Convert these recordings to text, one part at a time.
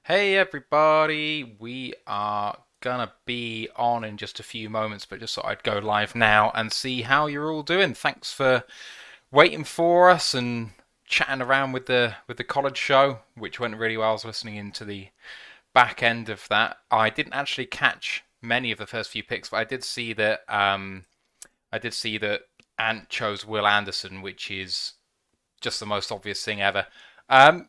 Hey everybody, we are gonna be on in just a few moments, but just thought I'd go live now and see how you're all doing. Thanks for waiting for us and chatting around with the college show, which went really well. I was listening into the back end of that. I didn't actually catch many of the first few picks, but I did see that Ant chose Will Anderson, which is just the most obvious thing ever. Um,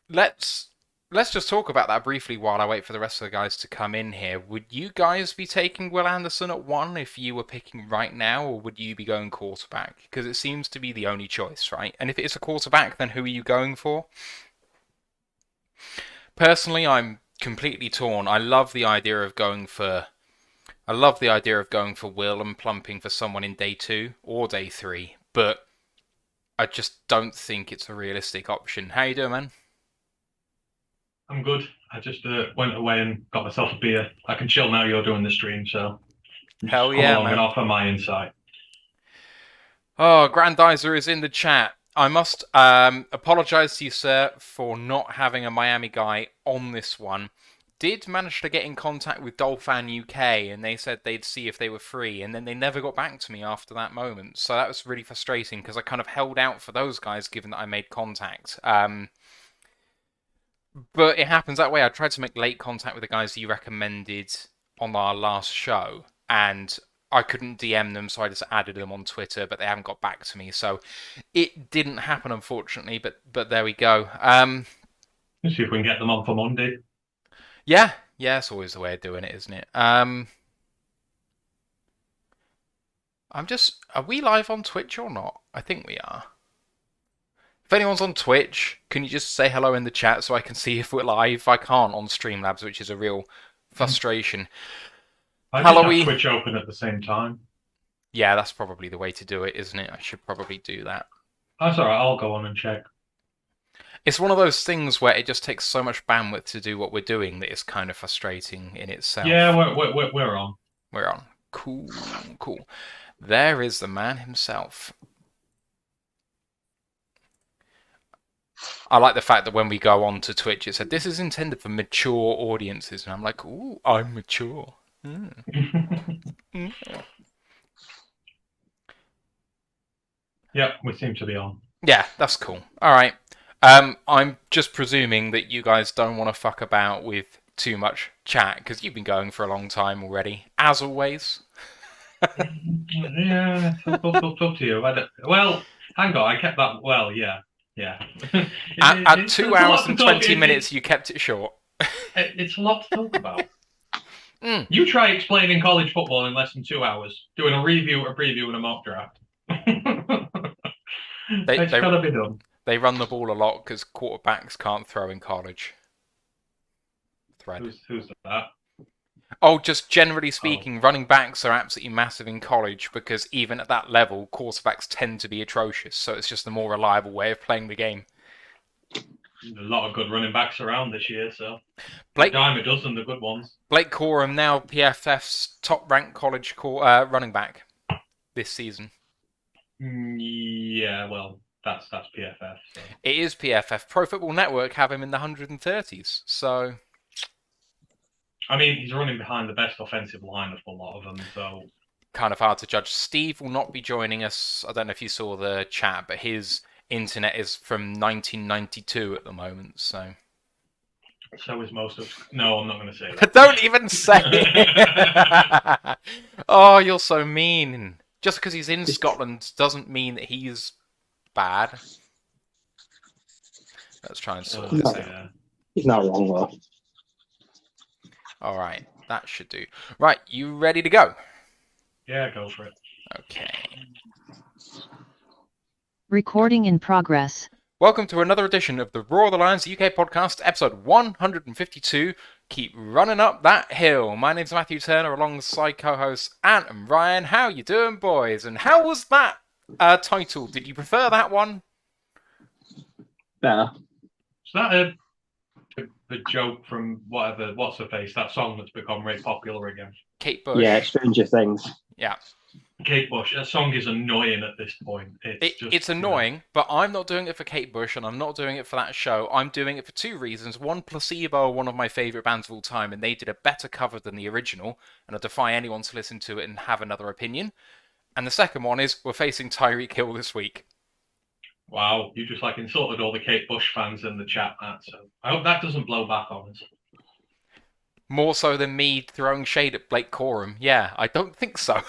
let's let's just talk about that briefly while I wait for the rest of the guys to come in here. Would you guys be taking Will Anderson at one if you were picking right now, or would you be going quarterback? Because it seems to be the only choice, right? And if it's a quarterback, then who are you going for? Personally, I'm completely torn. I love the idea of going for Will and plumping for someone in day two or day three, but I just don't think it's a realistic option. How you doing, man? I'm good. I just went away and got myself a beer. I can chill now. You're doing the stream, so just Hell come yeah, along and man. offer my insight. Oh, Grandizer is in the chat. I must apologise to you, sir, for not having a Miami guy on this one. Did manage to get in contact with Dolphin UK, and they said they'd see if they were free, and then they never got back to me after that moment. So that was really frustrating because I kind of held out for those guys, given that I made contact. But it happens that way. I tried to make late contact with the guys that you recommended on our last show, and I couldn't DM them, so I just added them on Twitter, but they haven't got back to me. So it didn't happen, unfortunately. But there we go. Let's see if we can get them on for Monday. Yeah, yeah, it's always the way of doing it, isn't it? Are we live on Twitch or not? I think we are. If anyone's on Twitch, can you just say hello in the chat so I can see if we're live? I can't on Streamlabs, which is a real frustration. I just have Halloween. Twitch open at the same time. Yeah, that's probably the way to do it, isn't it? I should probably do that. That's all right. I'll go on and check. It's one of those things where it just takes so much bandwidth to do what we're doing that it's kind of frustrating in Yeah, itself. we're on. We're on. Cool, cool. There is the man himself. I like the fact that when we go on to Twitch, it said this is intended for mature audiences, and I'm like, ooh, I'm mature. Mm. Mm. Yep, we seem to be on. Yeah, that's cool. All right. I'm just presuming that you guys don't want to fuck about with too much chat because you've been going for a long time already, as always. Yeah, up to you. Well, hang on. I kept that. Well, yeah, yeah. At It's a 2 hours lot to and talk. 20 minutes, you kept it short. It's a lot to talk about. Mm. You try explaining college football in less than 2 hours, doing a review, a preview, and a mock draft. They It's they got to be done. they run the ball a lot because quarterbacks can't throw in college. Thread. Who's that? Oh, just generally Oh, speaking, running backs are absolutely massive in college because even at that level, quarterbacks tend to be atrocious. So it's just a more reliable way of playing the game. a lot of good running backs around this year, so a Blake dime a dozen, the good ones. Blake Corum now PFF's top-ranked college running back this season. Yeah, well, that's PFF. So. It is PFF. Pro Football Network have him in the 130s. So I mean, he's running behind the best offensive line of a lot of them, so kind of hard to judge. Steve will not be joining us. I don't know if you saw the chat, but his internet is from 1992 at the moment. So is most of. No, I'm not going to say that. don't even say it. Oh, you're so mean. Just because he's in Scotland doesn't mean that he's bad. Let's try and sort this out. Yeah. He's not wrong though. All right, that should do. Right, you ready to go? Yeah, go for it. Okay. Recording in progress. Welcome to another edition of the Roar of the Lions UK podcast, episode 152. Keep running up that hill. My name's Matthew Turner, alongside co-hosts Ant and Ryan. How you doing, boys? And how was that title? Did you prefer that one? Better. Is that the joke from whatever? What's the face? That song that's become very popular again. Kate Bush. Yeah, Stranger Things. Yeah. Kate Bush, that song is annoying at this point. It's annoying, but I'm not doing it for Kate Bush, and I'm not doing it for that show. I'm doing it for two reasons. One, Placebo are one of my favourite bands of all time, and they did a better cover than the original, and I defy anyone to listen to it and have another opinion. And the second one is, we're facing Tyreek Hill this week. Wow, you just insulted all the Kate Bush fans in the chat, Matt. So I hope that doesn't blow back on us. More so than me throwing shade at Blake Corum. Yeah, I don't think so.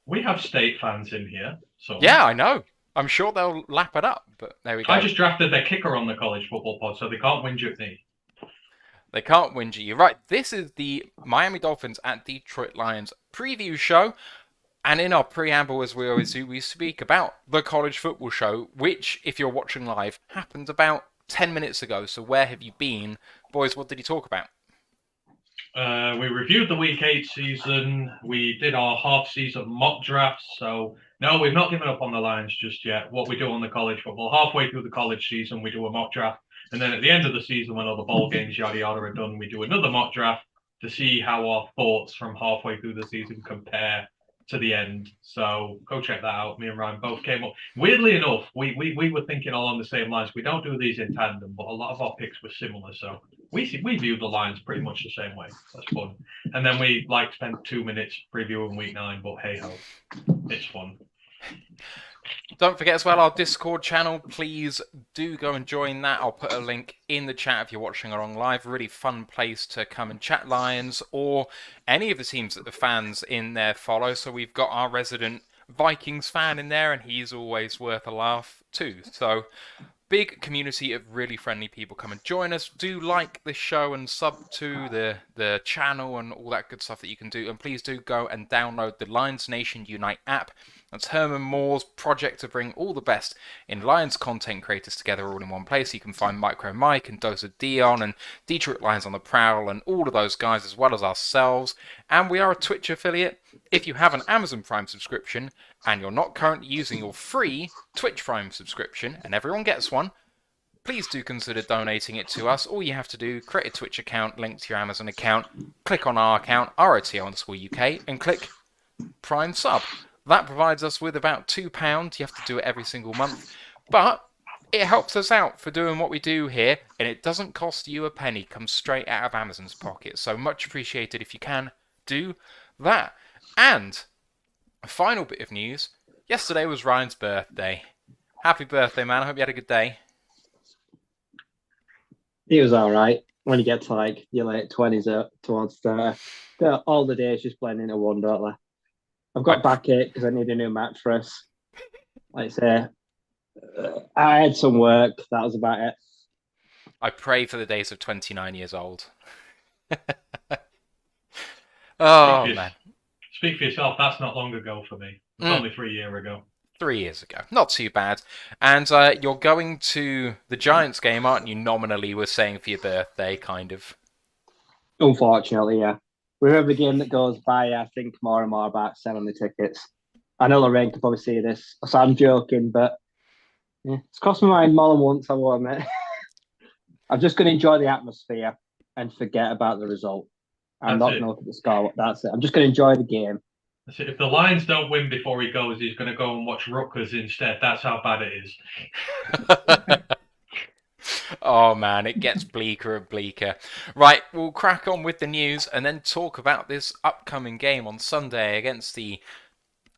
We have state fans in here, so yeah, I know. I'm sure they'll lap it up, but there we go. I just drafted their kicker on the college football pod, so they can't whinge at me. They can't whinge at you. Right, this is the Miami Dolphins at Detroit Lions preview show. And in our preamble, as we always do, we speak about the college football show, which, if you're watching live, happened about 10 minutes ago. So where have you been? Boys, what did he talk about? We reviewed the Week 8 season. We did our half-season mock drafts. So, no, we've not given up on the Lions just yet. What we do on the college football, halfway through the college season, we do a mock draft. And then at the end of the season, when all the bowl games, yada, yada, are done, we do another mock draft to see how our thoughts from halfway through the season compare to the end. So go check that out. Me and Ryan both came up. Weirdly enough, we were thinking along the same lines. We don't do these in tandem, but a lot of our picks were similar. So we viewed the Lions pretty much the same way. That's fun. And then we spent 2 minutes previewing Week 9, but hey ho, it's fun. Don't forget as well our Discord channel. Please do go and join that. I'll put a link in the chat if you're watching along live. Really fun place to come and chat Lions or any of the teams that the fans in there follow. So we've got our resident Vikings fan in there, and he's always worth a laugh too. So big community of really friendly people. Come and join us. Do like this show and sub to the channel and all that good stuff that you can do. And please do go and download the Lions Nation Unite app. That's Herman Moore's project to bring all the best in Lions content creators together all in one place. You can find Micro Mike and Dose of Dion and Detroit Lions on the Prowl and all of those guys as well as ourselves. And we are a Twitch affiliate. If you have an Amazon Prime subscription and you're not currently using your free Twitch Prime subscription, and everyone gets one, please do consider donating it to us. All you have to do, create a Twitch account, link to your Amazon account, click on our account, ROTL_UK, and click Prime Sub. That provides us with about £2. You have to do it every single month. But it helps us out for doing what we do here, and it doesn't cost you a penny. It comes straight out of Amazon's pocket. So much appreciated if you can do that. And a final bit of news. Yesterday was Ryan's birthday. Happy birthday, man. I hope you had a good day. He was all right. When you get to your late 20s towards 30, all the days just blend into one, don't they? I've got backache because I need a new mattress. Like I say, I had some work. That was about it. I pray for the days of 29 years old. Oh, man. Speak for yourself. That's not long ago for me. It's only 3 years ago. 3 years ago. Not too bad. And you're going to the Giants game, aren't you? Nominally, we're saying for your birthday, kind of. Unfortunately, yeah. With every game that goes by, I think more and more about selling the tickets. I know Lorraine can probably see this, so I'm joking, but yeah, it's cost my mind more than once, I will admit. I'm just going to enjoy the atmosphere and forget about the result. I'm not going to look at the score. That's it. I'm just going to enjoy the game. That's it. If the Lions don't win before he goes, he's going to go and watch Rutgers instead. That's how bad it is. Oh man, it gets bleaker and bleaker. Right, we'll crack on with the news and then talk about this upcoming game on Sunday against the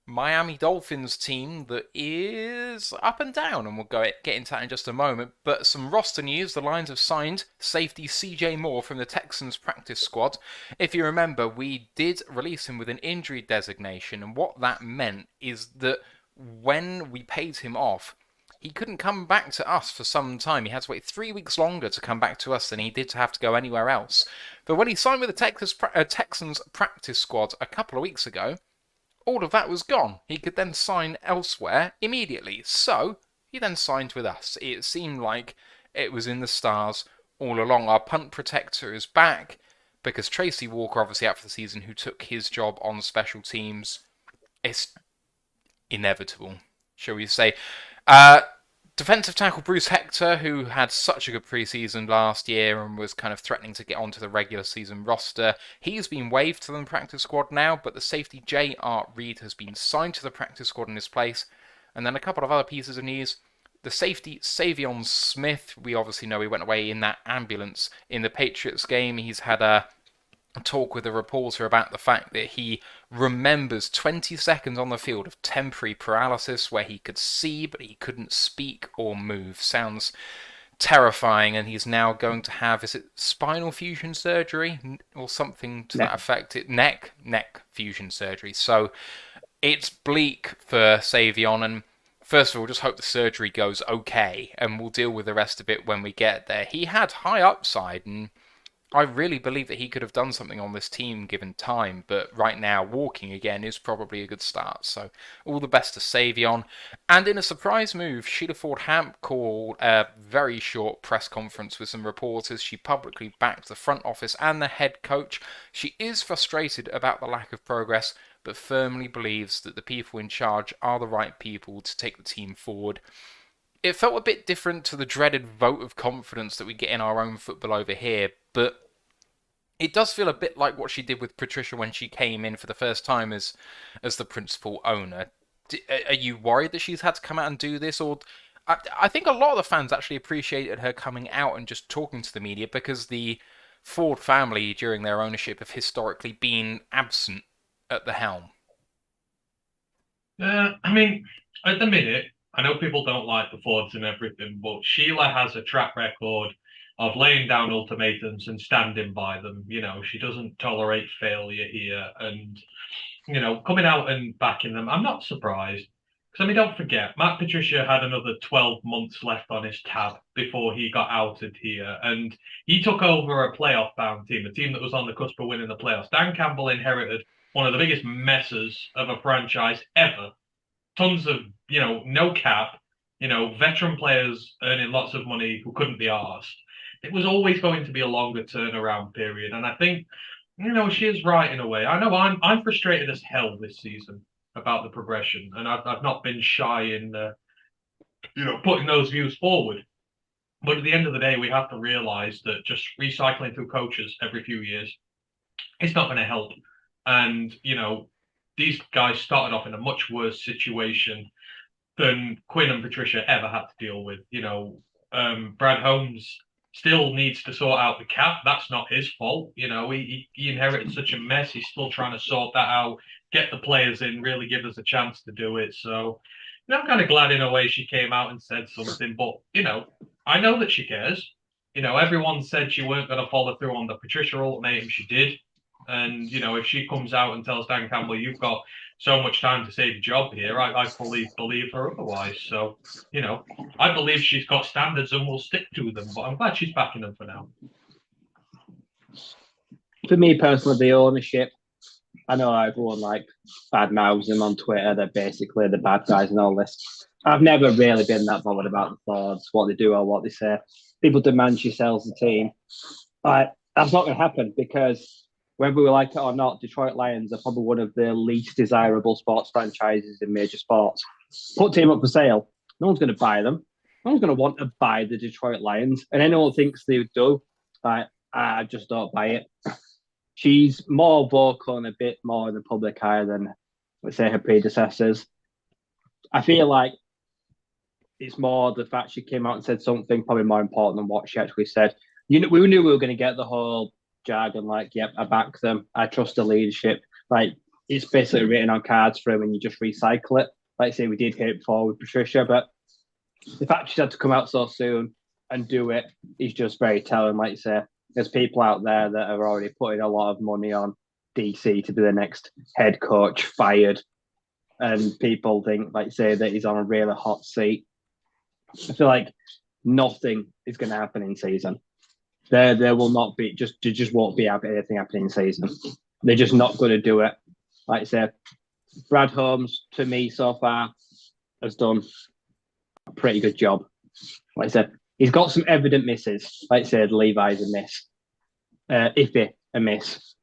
Miami Dolphins team that is up and down, and we'll get into that in just a moment. But some roster news: the Lions have signed safety CJ Moore from the Texans practice squad. If you remember, we did release him with an injury designation, and what that meant is that when we paid him off, he couldn't come back to us for some time. He had to wait 3 weeks longer to come back to us than he did to have to go anywhere else. But when he signed with the Texans practice squad a couple of weeks ago, all of that was gone. He could then sign elsewhere immediately. So he then signed with us. It seemed like it was in the stars all along. Our punt protector is back because Tracy Walker, obviously out for the season, who took his job on special teams. It's inevitable, shall we say. Defensive tackle Bruce Hector, who had such a good preseason last year and was kind of threatening to get onto the regular season roster, he's been waived to the practice squad now, but the safety J.R. Reed has been signed to the practice squad in his place. And then a couple of other pieces of news. The safety Savion Smith, we obviously know he went away in that ambulance in the Patriots game. He's had a talk with a reporter about the fact that he remembers 20 seconds on the field of temporary paralysis where he could see but he couldn't speak or move. Sounds terrifying, and he's now going to have, is it spinal fusion surgery or something to that effect? Neck fusion surgery. So it's bleak for Savion, and first of all, just hope the surgery goes okay, and we'll deal with the rest of it when we get there. He had high upside, and I really believe that he could have done something on this team given time, but right now, walking again is probably a good start. So, all the best to Savion. And in a surprise move, Sheila Ford Hamp called a very short press conference with some reporters. She publicly backed the front office and the head coach. She is frustrated about the lack of progress, but firmly believes that the people in charge are the right people to take the team forward. It felt a bit different to the dreaded vote of confidence that we get in our own football over here, but it does feel a bit like what she did with Patricia when she came in for the first time as the principal owner. Are you worried that she's had to come out and do this? Or I think a lot of the fans actually appreciated her coming out and just talking to the media, because the Ford family during their ownership have historically been absent at the helm. I mean, at the minute, I know people don't like the Fords and everything, but Sheila has a track record of laying down ultimatums and standing by them. You know, she doesn't tolerate failure here, and, you know, coming out and backing them, I'm not surprised. Because, I mean, don't forget, Matt Patricia had another 12 months left on his tab before he got outed here, and he took over a playoff-bound team, a team that was on the cusp of winning the playoffs. Dan Campbell inherited one of the biggest messes of a franchise ever. Tons of, you know, no cap, you know, veteran players earning lots of money who couldn't be asked. It was always going to be a longer turnaround period. And I think, you know, she is right in a way. I know I'm frustrated as hell this season about the progression. And I've not been shy in, you know, putting those views forward. But at the end of the day, we have to realize that just recycling through coaches every few years, it's not going to help. And, you know, these guys started off in a much worse situation than Quinn and Patricia ever had to deal with. You know, Brad Holmes still needs to sort out the cap. That's not his fault. You know, he inherited such a mess. He's still trying to sort that out, get the players in, really give us a chance to do it. So, you know, I'm kind of glad in a way she came out and said something. But, you know, I know that she cares. You know, everyone said she weren't going to follow through on the Patricia ultimatum. She did. And, you know, if she comes out and tells Dan Campbell, you've got so much time to save a job here, I fully believe her otherwise. So, you know, I believe she's got standards and will stick to them, but I'm glad she's backing them for now. For me personally, the ownership, I know everyone like bad mouths them on Twitter, they're basically the bad guys and all this. I've never really been that bothered about the Fords, what they do or what they say. People demand she sells the team. That's not going to happen, because whether we like it or not, Detroit Lions are probably one of the least desirable sports franchises in major sports. Put team up for sale, no one's going to buy them. No one's going to want to buy the Detroit Lions. And anyone thinks they do, I just don't buy it. She's more vocal and a bit more in the public eye than, let's say, her predecessors. I feel like it's more the fact she came out and said something probably more important than what she actually said. You know, we knew we were going to get the whole jargon, like, yep, I back them, I trust the leadership. Like, it's basically written on cards for her when you just recycle it. Like I say, we did hear it before with Patricia, but the fact she's had to come out so soon and do it is just very telling. Like you say, there's people out there that are already putting a lot of money on DC to be the next head coach fired, and people think, like you say, that he's on a really hot seat. I feel like nothing is going to happen in season. There will not be, just won't be anything happening in season. They're just not going to do it. Like I said, Brad Holmes, to me, so far, has done a pretty good job. Like I said, he's got some evident misses. Like I said, Levi's a miss. Iffy, a miss.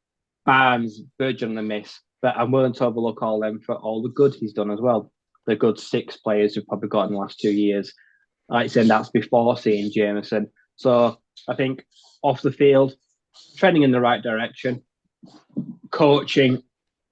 Barnes, Virgin, a miss. But I'm willing to overlook all them for all the good he's done as well. The good 6 players we've probably got in the last 2 years. Like I said, that's before seeing Jameson. So I think off the field, trending in the right direction. Coaching,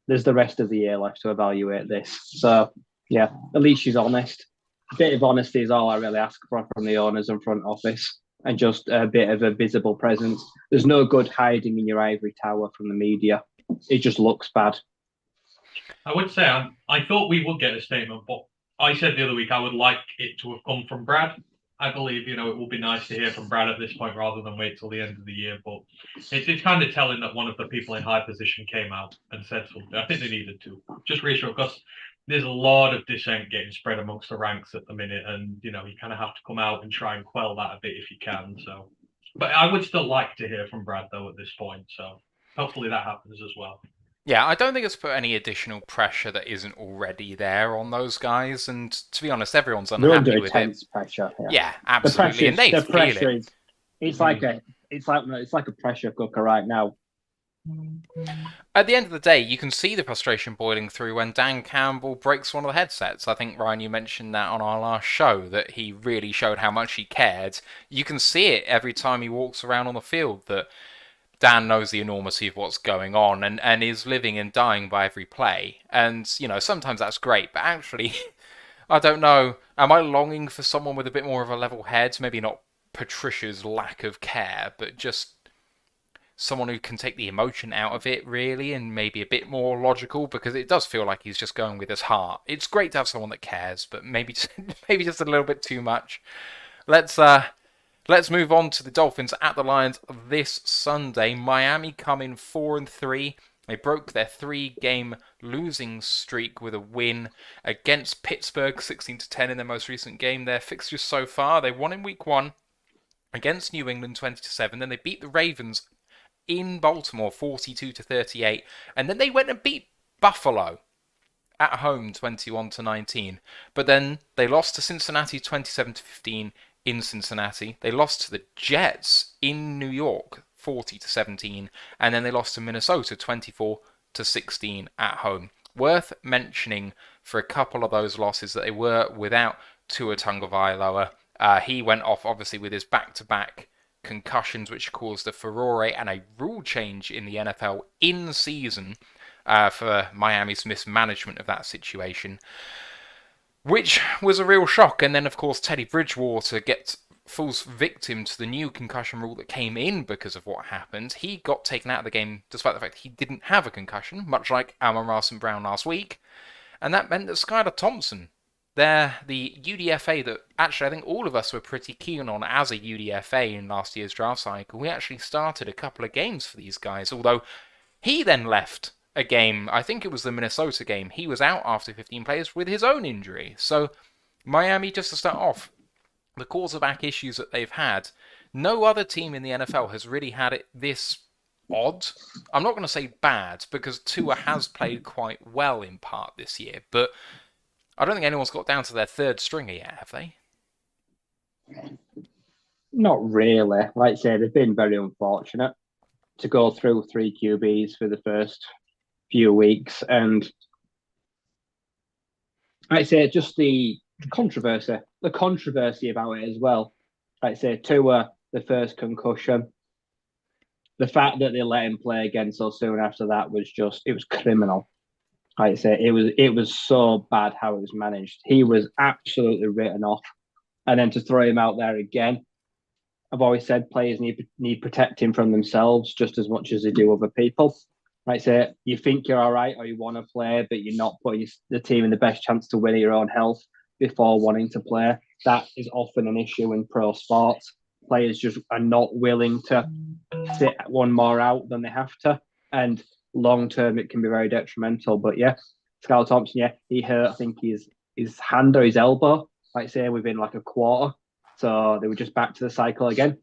there's the rest of the year left to evaluate this. So yeah, at least she's honest. A bit of honesty is all I really ask for from the owners and front office, and just a bit of a visible presence. There's no good hiding in your ivory tower from the media. It just looks bad. I would say I thought we would get a statement, but I said the other week I would like it to have come from Brad. I believe, it would be nice to hear from Brad at this point rather than wait till the end of the year. But it's kind of telling that one of the people in high position came out and said something. I think they needed to. Just reassure, because there's a lot of dissent getting spread amongst the ranks at the minute. And, you kind of have to come out and try and quell that a bit if you can. So, but I would still like to hear from Brad, though, at this point. So hopefully that happens as well. Yeah, I don't think it's put any additional pressure that isn't already there on those guys, and to be honest, everyone's They're unhappy under with intense it. pressure. Yeah, absolutely, and they the feel pressure it. is. It's like a pressure cooker right now. At the end of the day, you can see the frustration boiling through when Dan Campbell breaks one of the headsets. I think, Ryan, you mentioned that on our last show, that he really showed how much he cared. You can see it every time he walks around on the field, that Dan knows the enormity of what's going on and is living and dying by every play. And, sometimes that's great, but actually, I don't know. Am I longing for someone with a bit more of a level head? Maybe not Patricia's lack of care, but just someone who can take the emotion out of it, really, and maybe a bit more logical, because it does feel like he's just going with his heart. It's great to have someone that cares, but maybe just a little bit too much. Let's move on to the Dolphins at the Lions this Sunday. Miami come in 4-3. They broke their 3-game losing streak with a win against Pittsburgh, 16-10 in their most recent game. Their fixtures so far: they won in Week 1 against New England, 20-7. Then they beat the Ravens in Baltimore, 42-38. And then they went and beat Buffalo at home, 21-19. But then they lost to Cincinnati, 27-15. In Cincinnati. They lost to the Jets in New York, 40-17, and then they lost to Minnesota, 24-16 at home. Worth mentioning for a couple of those losses that they were without Tua Tagovailoa. He went off, obviously, with his back-to-back concussions, which caused a furore and a rule change in the NFL in season for Miami's mismanagement of that situation, which was a real shock. And then, of course, Teddy Bridgewater falls victim to the new concussion rule that came in because of what happened. He got taken out of the game despite the fact he didn't have a concussion, much like Amon-Ra Brown last week. And that meant that Skylar Thompson, the UDFA that actually I think all of us were pretty keen on as a UDFA in last year's draft cycle, we actually started a couple of games for these guys, although he then left a game, I think it was the Minnesota game. He was out after 15 plays with his own injury. So Miami, just to start off, the quarterback issues that they've had, no other team in the NFL has really had it this odd. I'm not going to say bad, because Tua has played quite well in part this year, but I don't think anyone's got down to their third stringer yet, have they? Not really. Like I say, they've been very unfortunate to go through 3 QBs for the first few weeks, and I'd say just the controversy about it as well. I'd say Tua, the first concussion, the fact that they let him play again so soon after that it was criminal. I'd say it was so bad how it was managed. He was absolutely written off, and then to throw him out there again. I've always said players need protecting from themselves just as much as they do other people. Right, so you think you're all right or you want to play, but you're not putting the team in the best chance to win your own health before wanting to play. That is often an issue in pro sports. Players just are not willing to sit one more out than they have to. And long term, it can be very detrimental. But yeah, Skylar Thompson, he hurt, I think, his hand or his elbow, like say, within like a quarter. So they were just back to the cycle again.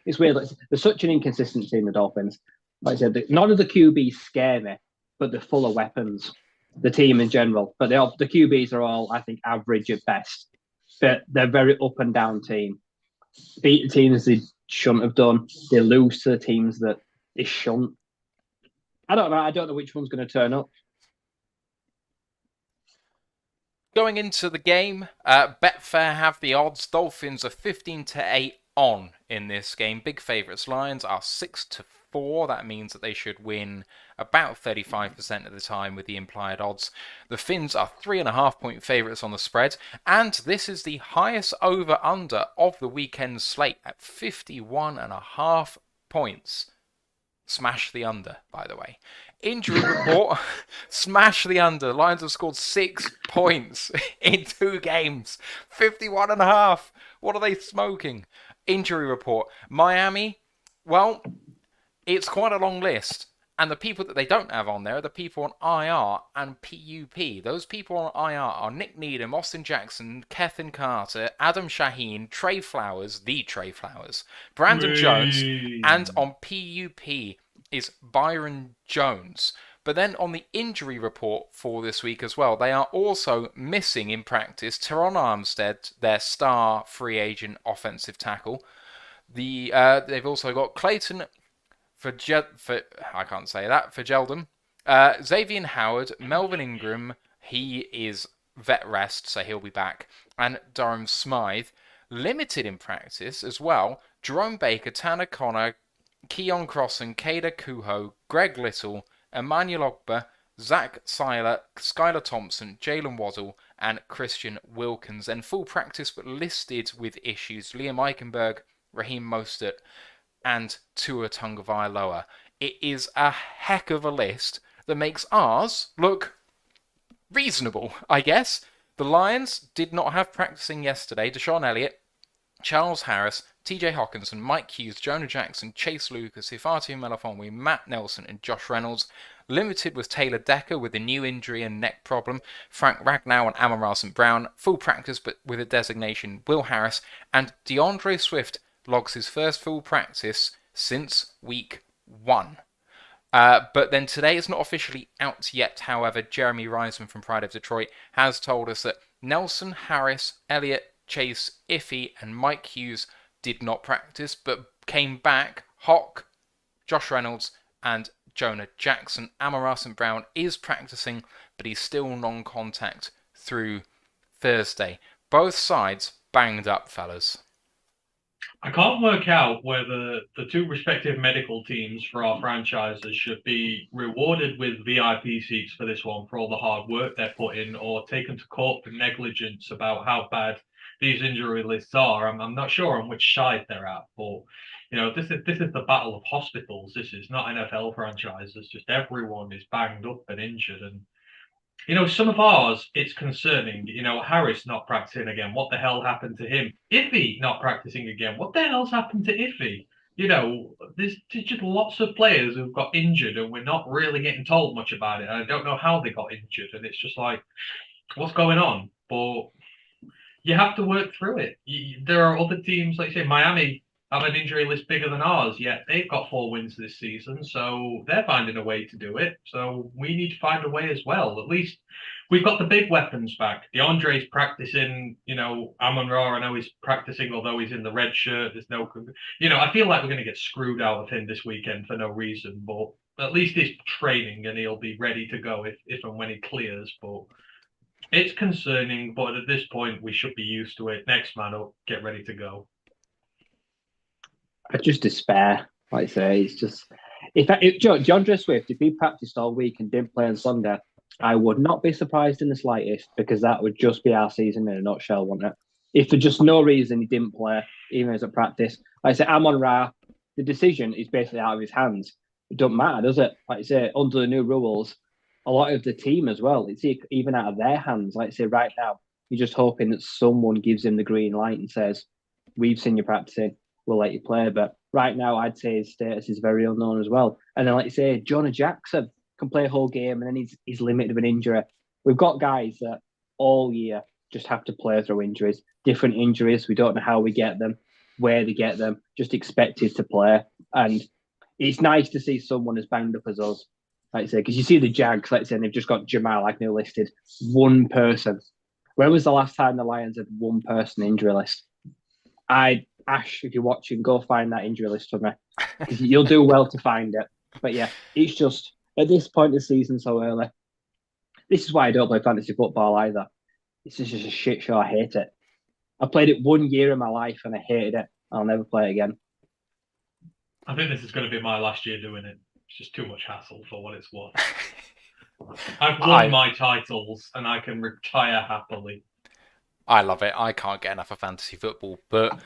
It's weird. They're such an inconsistent team, the Dolphins. Like I said, none of the QBs scare me, but they're full of weapons. The team in general, but the QBs are all, I think, average at best. But they're a very up and down team. Beat the teams they shouldn't have done. They lose to the teams that they shouldn't. I don't know which one's going to turn up. Going into the game, Betfair have the odds. Dolphins are 15-8 on in this game. Big favourites. Lions are 6-4. That means that they should win about 35% of the time with the implied odds. The Finns are 3.5-point favourites on the spread. And this is the highest over-under of the weekend slate at 51.5 points. Smash the under, by the way. Injury report, smash the under. Lions have scored 6 points in 2 games. 51.5. What are they smoking? Injury report. Miami, well, it's quite a long list. And the people that they don't have on there are the people on IR and PUP. Those people on IR are Nick Needham, Austin Jackson, Kethin Carter, Adam Shaheen, Trey Flowers, Brandon Jones, and on PUP is Byron Jones. But then on the injury report for this week as well, they are also missing in practice Teron Armstead, their star free agent offensive tackle. They've also got Clayton for Geldum, Xavier Howard, Melvin Ingram, he is vet rest, so he'll be back, and Durham Smythe. Limited in practice as well, Jerome Baker, Tanner Connor, Keon Crossan, Kader Kuho, Greg Little, Emmanuel Ogba, Zach Seiler, Skylar Thompson, Jaylen Waddle, and Christian Wilkins. And full practice but listed with issues, Liam Eichenberg, Raheem Mostert, and Tua Tagovailoa. It is a heck of a list that makes ours look reasonable, I guess. The Lions did not have practicing yesterday. Deshaun Elliott, Charles Harris, TJ Hawkinson, Mike Hughes, Jonah Jackson, Chase Lucas, Ifeatu Melifonwu, Matt Nelson, and Josh Reynolds. Limited was Taylor Decker with a new injury and neck problem, Frank Ragnow and Amon-Ra St. Brown. Full practice but with a designation, Will Harris. And DeAndre Swift logs his first full practice since week 1. But then today is not officially out yet. However, Jeremy Reisman from Pride of Detroit has told us that Nelson, Harris, Elliott, Chase, Iffy, and Mike Hughes did not practice, but came back. Hawk, Josh Reynolds, and Jonah Jackson. Amon-Ra St. Brown is practicing, but he's still non-contact through Thursday. Both sides banged up, fellas. I can't work out whether the two respective medical teams for our franchises should be rewarded with VIP seats for this one for all the hard work they're put in, or taken to court for negligence about how bad these injury lists are. I'm not sure on which side they're at, but this is the battle of hospitals. This is not NFL franchises. Just everyone is banged up and injured, and some of ours, it's concerning. Harris not practicing again. What the hell happened to him? Iffy not practicing again. What the hell's happened to Iffy? There's just lots of players who've got injured, and we're not really getting told much about it. I don't know how they got injured, and it's just like, what's going on? But you have to work through it. There are other teams, like you say, Miami have an injury list bigger than ours, yet they've got 4 wins this season, so they're finding a way to do it. So we need to find a way as well. At least we've got the big weapons back. DeAndre's practicing, Amon-Ra, I know he's practicing, although he's in the red shirt. There's no, I feel like we're going to get screwed out of him this weekend for no reason, but at least he's training and he'll be ready to go if and when he clears. But it's concerning, but at this point, we should be used to it. Next man up, get ready to go. I just despair. Like I say, it's just if DeAndre Swift, if he practiced all week and didn't play on Sunday, I would not be surprised in the slightest, because that would just be our season in a nutshell, wouldn't it? If for just no reason he didn't play, even as a practice, like I say, Amon-Ra, the decision is basically out of his hands. It doesn't matter, does it? Like I say, under the new rules, a lot of the team as well, it's even out of their hands. Like I say, right now, you're just hoping that someone gives him the green light and says, "We've seen you practicing, we'll let you play." But right now, I'd say his status is very unknown as well. And then, like you say, Jonah Jackson can play a whole game, and then he's limited with an injury. We've got guys that all year just have to play through injuries, different injuries. We don't know how we get them, where they get them, just expected to play. And it's nice to see someone as banged up as us, like I say, because you see the Jags, like I say, they've just got Jamal Agnew listed. One person. When was the last time the Lions had one person injury list? Ash, if you're watching, go find that injury list for me. You'll do well to find it. But yeah, it's just, at this point of the season so early, this is why I don't play fantasy football either. This is just a shit show. I hate it. I played it 1 year in my life and I hated it. I'll never play it again. I think this is going to be my last year doing it. It's just too much hassle for what it's worth. I've won my titles and I can retire happily. I love it. I can't get enough of fantasy football, but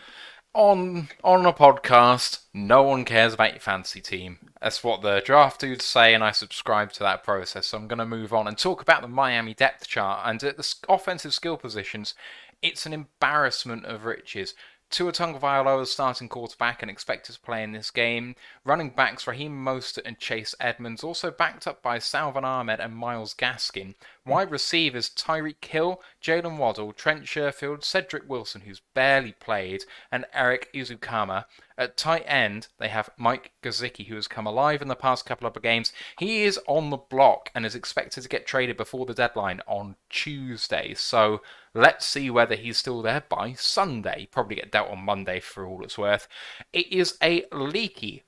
on a podcast, no one cares about your fantasy team. That's what the draft dudes say, and I subscribe to that process. So I'm going to move on and talk about the Miami depth chart. And at the offensive skill positions, it's an embarrassment of riches. Tua Co is starting quarterback and expected to play in this game. Running backs Raheem Mostert and Chase Edmonds, also backed up by Salvon Ahmed and Myles Gaskin. Wide receivers Tyreek Hill, Jaylen Waddle, Trent Sherfield, Cedric Wilson, who's barely played, and Eric Izukama. At tight end, they have Mike Gesicki, who has come alive in the past couple of games. He is on the block and is expected to get traded before the deadline on Tuesday. So let's see whether he's still there by Sunday. Probably get dealt on Monday for all it's worth. It is a leaky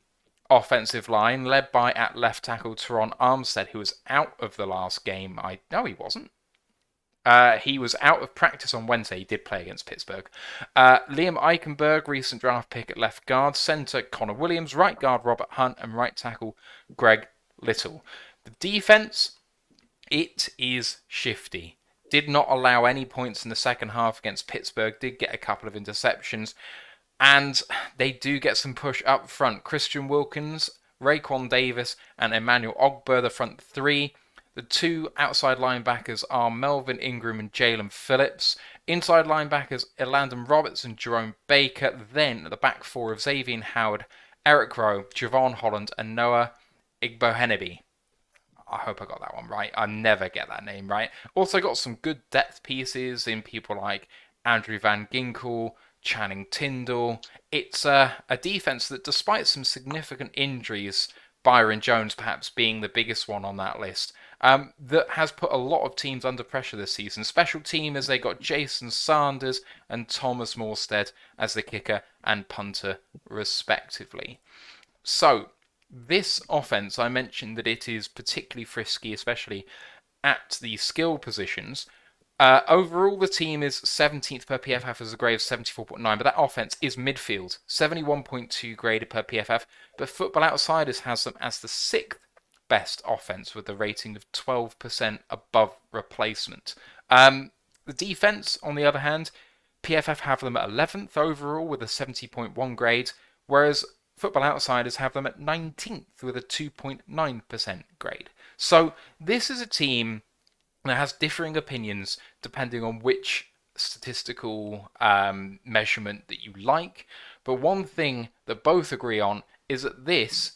offensive line led by at left tackle Teron Armstead, who was out of the last game. No, he wasn't. He was out of practice on Wednesday. He did play against Pittsburgh. Liam Eichenberg, recent draft pick at left guard. Centre Connor Williams. Right guard Robert Hunt. And right tackle Greg Little. The defense, it is shifty. Did not allow any points in the second half against Pittsburgh. Did get a couple of interceptions. And they do get some push up front. Christian Wilkins, Raekwon Davis, and Emmanuel Ogbah, the front three. The two outside linebackers are Melvin Ingram and Jalen Phillips. Inside linebackers, Elandon Roberts and Jerome Baker. Then the back four of Xavier Howard, Eric Rowe, Javon Holland, and Noah Igbohenebe. I hope I got that one right. I never get that name right. Also got some good depth pieces in people like Andrew Van Ginkel, Channing Tindall. It's a defense that, despite some significant injuries, Byron Jones perhaps being the biggest one on that list, that has put a lot of teams under pressure this season. Special teamers, they got Jason Sanders and Thomas Morstead as the kicker and punter, respectively. So, this offense, I mentioned that it is particularly frisky, especially at the skill positions. Overall, the team is 17th per PFF as a grade of 74.9, but that offense is midfield, 71.2 graded per PFF, but Football Outsiders has them as the 6th best offense with a rating of 12% above replacement. The defense, on the other hand, PFF have them at 11th overall with a 70.1 grade, whereas Football Outsiders have them at 19th with a 2.9% grade. So this is a team that has differing opinions depending on which statistical measurement that you like. But one thing that both agree on is that this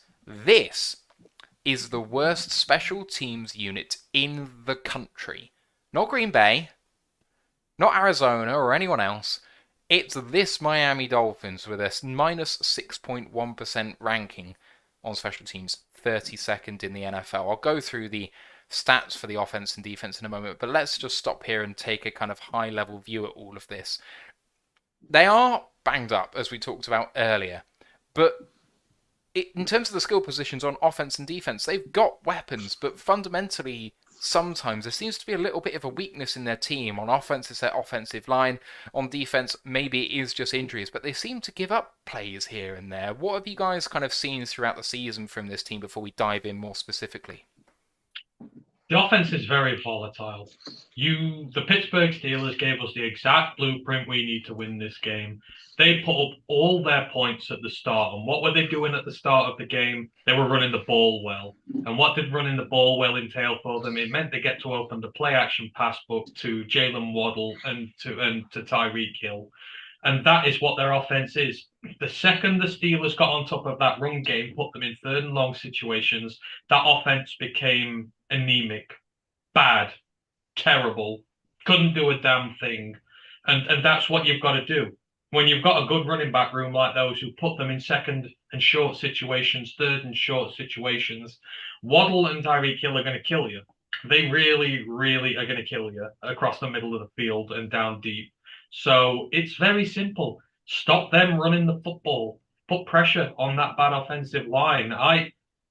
is the worst special teams unit in the country. Not Green Bay, not Arizona or anyone else. It's this Miami Dolphins with a minus 6.1% ranking on special teams, 32nd in the NFL. I'll go through the stats for the offense and defense in a moment, but let's just stop here and take a kind of high-level view at all of this. They are banged up, as we talked about earlier, but in terms of the skill positions on offense and defense, they've got weapons, but fundamentally, sometimes there seems to be a little bit of a weakness in their team. On offense, it's their offensive line. On defense, maybe it is just injuries, but they seem to give up plays here and there. What have you guys kind of seen throughout the season from this team before we dive in more specifically? The offense is very volatile. The Pittsburgh Steelers gave us the exact blueprint we need to win this game. They put up all their points at the start. And what were they doing at the start of the game? They were running the ball well. And what did running the ball well entail for them? It meant they get to open the play action pass book to Jaylen Waddle and to Tyreek Hill. And that is what their offense is. The second the Steelers got on top of that run game, put them in third and long situations, that offense became anemic, bad, terrible, couldn't do a damn thing. And that's what you've got to do. When you've got a good running back room like those who put them in second and short situations, third and short situations, Waddle and Tyreek Hill are going to kill you. They really, really are going to kill you across the middle of the field and down deep. So it's very simple. Stop them running the football. Put pressure on that bad offensive line.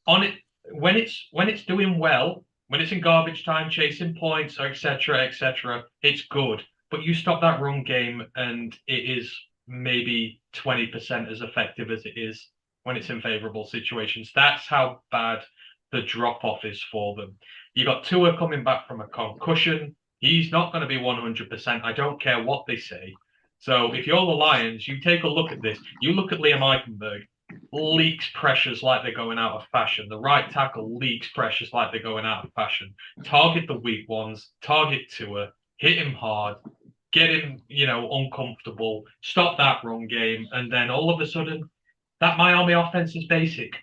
When it's doing well, When it's in garbage time, chasing points, etc., it's good. But you stop that run game, and it is maybe 20% as effective as it is when it's in favorable situations. That's how bad the drop off is for them. You got Tua coming back from a concussion. He's not going to be 100%. I don't care what they say. So if you're the Lions, you take a look at this. You look at Liam Eichenberg, leaks pressures like they're going out of fashion. The right tackle leaks pressures like they're going out of fashion. Target the weak ones, target Tua, hit him hard, get him, uncomfortable, stop that run game, and then all of a sudden, that Miami offense is basic.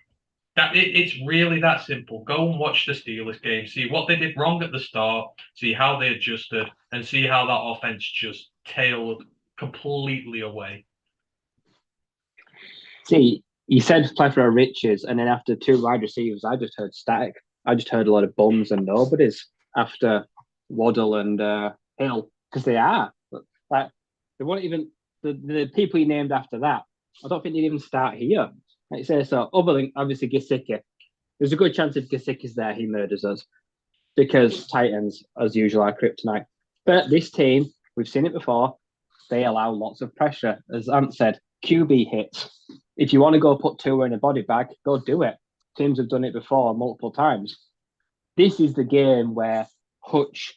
It's really that simple. Go and watch the Steelers game, see what they did wrong at the start, see how they adjusted, and see how that offense just tailed completely away. See, you said plethora of riches, and then after two wide receivers, I just heard static. I just heard a lot of bums and nobodies after Waddle and Hill, because they are. Like, they weren't even the people you named after that. I don't think they'd even start here. Like you say, so other than obviously Gesicki, there's a good chance if Gesicki's there, he murders us, because Titans, as usual, are kryptonite. But this team, we've seen it before, they allow lots of pressure. As Ant said, QB hits. If you want to go put Tua in a body bag, go do it. Teams have done it before multiple times. This is the game where Hutch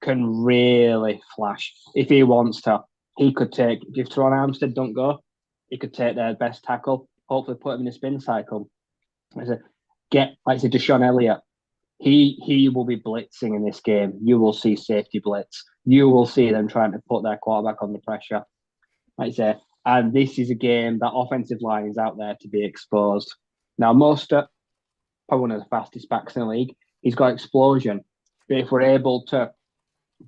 can really flash. If he wants to, he could take, if Teron Armstead don't go, he could take their best tackle, hopefully put him in a spin cycle. Like I said, Deshaun Elliott, he will be blitzing in this game. You will see safety blitz. You will see them trying to put their quarterback under pressure. Like I say, and this is a game that offensive line is out there to be exposed. Now, Mostert, probably one of the fastest backs in the league, he's got explosion. But if we're able to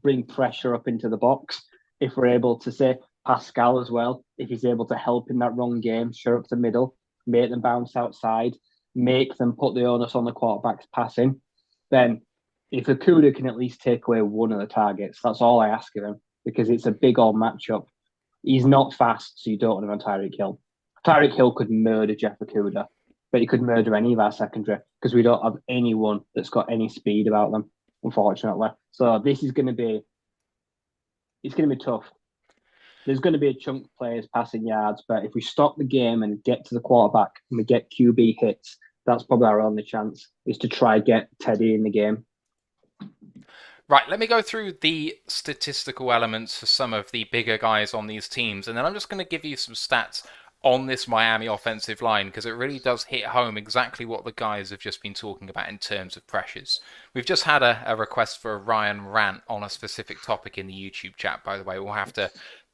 bring pressure up into the box, if we're able to say Pascal as well, if he's able to help in that run game, shut up the middle, make them bounce outside, make them put the onus on the quarterback's passing, then if Okuda can at least take away one of the targets, that's all I ask of him, because it's a big old matchup. He's not fast, so you don't want him on Tyreek Hill. Tyreek Hill could murder Jeff Okuda, but he could murder any of our secondary because we don't have anyone that's got any speed about them, unfortunately. So this is going to be, it's going to be tough. There's going to be a chunk of players passing yards, but if we stop the game and get to the quarterback and we get QB hits, that's probably our only chance, is to try get Teddy in the game. Right, let me go through the statistical elements for some of the bigger guys on these teams, and then I'm just going to give you some stats on this Miami offensive line, because it really does hit home exactly what the guys have just been talking about in terms of pressures. We've just had a request for a Ryan rant on a specific topic in the YouTube chat, by the way. We'll have to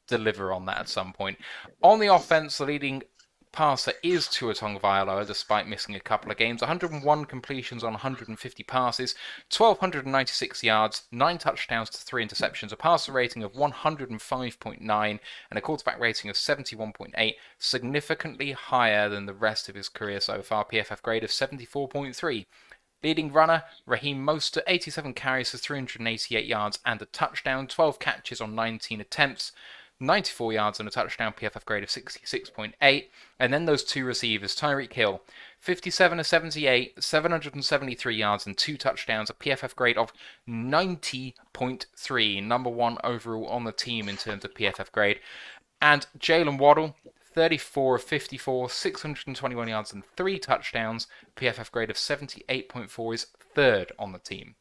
deliver on that at some point. On the offense, the leading passer is Tua Tagovailoa, despite missing a couple of games. 101 completions on 150 passes, 1,296 yards, 9 touchdowns to 3 interceptions, a passer rating of 105.9, and a quarterback rating of 71.8, significantly higher than the rest of his career so far. PFF grade of 74.3. Leading runner, Raheem Mostert, 87 carries for 388 yards and a touchdown, 12 catches on 19 attempts, 94 yards and a touchdown, PFF grade of 66.8. And then those two receivers, Tyreek Hill, 57 of 78, 773 yards and 2 touchdowns, a PFF grade of 90.3, number 1 overall on the team in terms of PFF grade. And Jaylen Waddle, 34 of 54, 621 yards and 3 touchdowns, PFF grade of 78.4, is 3rd on the team.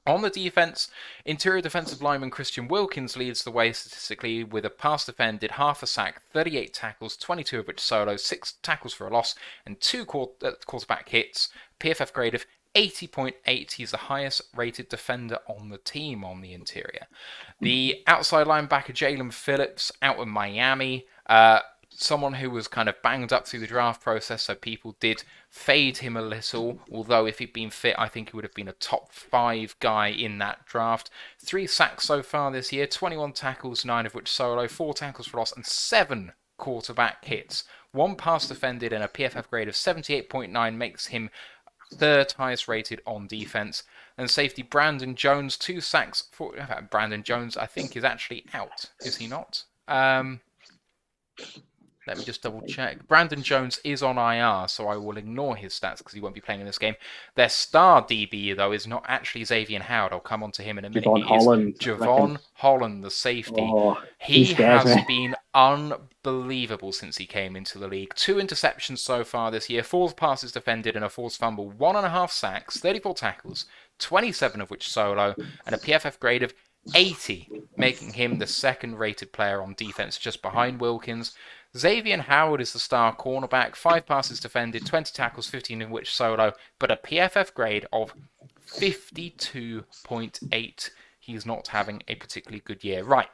On the defense, interior defensive lineman Christian Wilkins leads the way statistically with a pass defended, half a sack, 38 tackles, 22 of which solo, 6 tackles for a loss, and 2 quarterback hits. PFF grade of 80.8. He's the highest rated defender on the team on the interior. The outside linebacker Jaylen Phillips out of Miami, someone who was kind of banged up through the draft process, so people did fade him a little, although if he'd been fit, I think he would have been a top 5 guy in that draft. 3 sacks so far this year, 21 tackles, 9 of which solo, 4 tackles for loss, and 7 quarterback hits. 1 pass defended and a PFF grade of 78.9 makes him 3rd highest rated on defense. And safety Brandon Jones, 2 sacks. Brandon Jones, I think, is actually out, is he not? Let me just double check. Brandon Jones is on IR, so I will ignore his stats because he won't be playing in this game. Their star DB, though, is not actually Xavier Howard. I'll come on to him in a minute. Javon Holland. Javon Holland, the safety. Oh, he scares has me. been unbelievable since he came into the league. 2 interceptions so far this year, 4 passes defended and a forced fumble, 1.5 sacks, 34 tackles, 27 of which solo, and a PFF grade of 80, making him the second-rated player on defense just behind Wilkins. Xavier Howard is the star cornerback, 5 passes defended, 20 tackles, 15 of which solo, but a PFF grade of 52.8. He's not having a particularly good year. Right,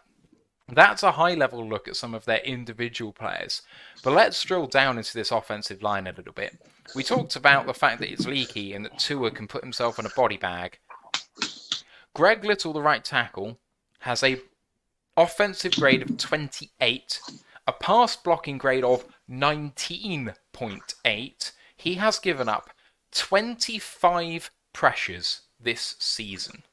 that's a high-level look at some of their individual players. But let's drill down into this offensive line a little bit. We talked about the fact that it's leaky and that Tua can put himself in a body bag. Greg Little, the right tackle, has a offensive grade of 28, a pass blocking grade of 19.8. He has given up 25 pressures this season.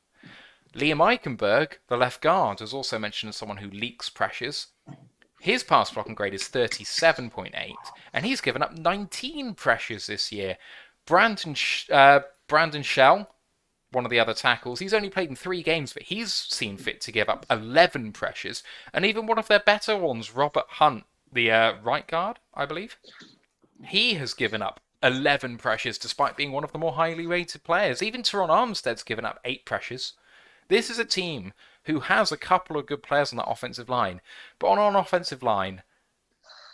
Liam Eichenberg, the left guard, was also mentioned as someone who leaks pressures. His pass blocking grade is 37.8, and he's given up 19 pressures this year. Brandon Shell, one of the other tackles, he's only played in 3 games, but he's seen fit to give up 11 pressures. And even one of their better ones, Robert Hunt, the right guard, I believe, he has given up 11 pressures despite being one of the more highly rated players. Even Teron Armstead's given up 8 pressures. This is a team who has a couple of good players on that offensive line, but on an offensive line,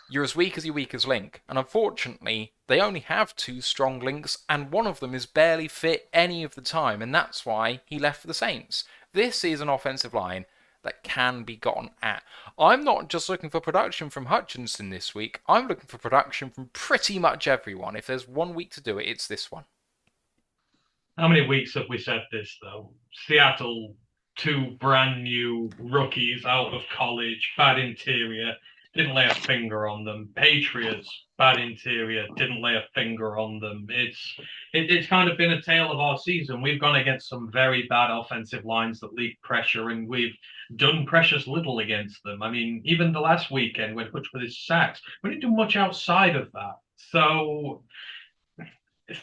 you're as weak as your weakest link. And unfortunately, they only have 2 strong links, and one of them is barely fit any of the time, and that's why he left for the Saints. This is an offensive line that can be gotten at. I'm not just looking for production from Hutchinson this week. I'm looking for production from pretty much everyone. If there's one week to do it, it's this one. How many weeks have we said this, though? Seattle, 2 brand new rookies out of college, bad interior, didn't lay a finger on them. Patriots, bad interior, didn't lay a finger on them. It's kind of been a tale of our season. We've gone against some very bad offensive lines that leak pressure, and we've done precious little against them. I mean, even the last weekend when Hutch with his sacks, we didn't do much outside of that. So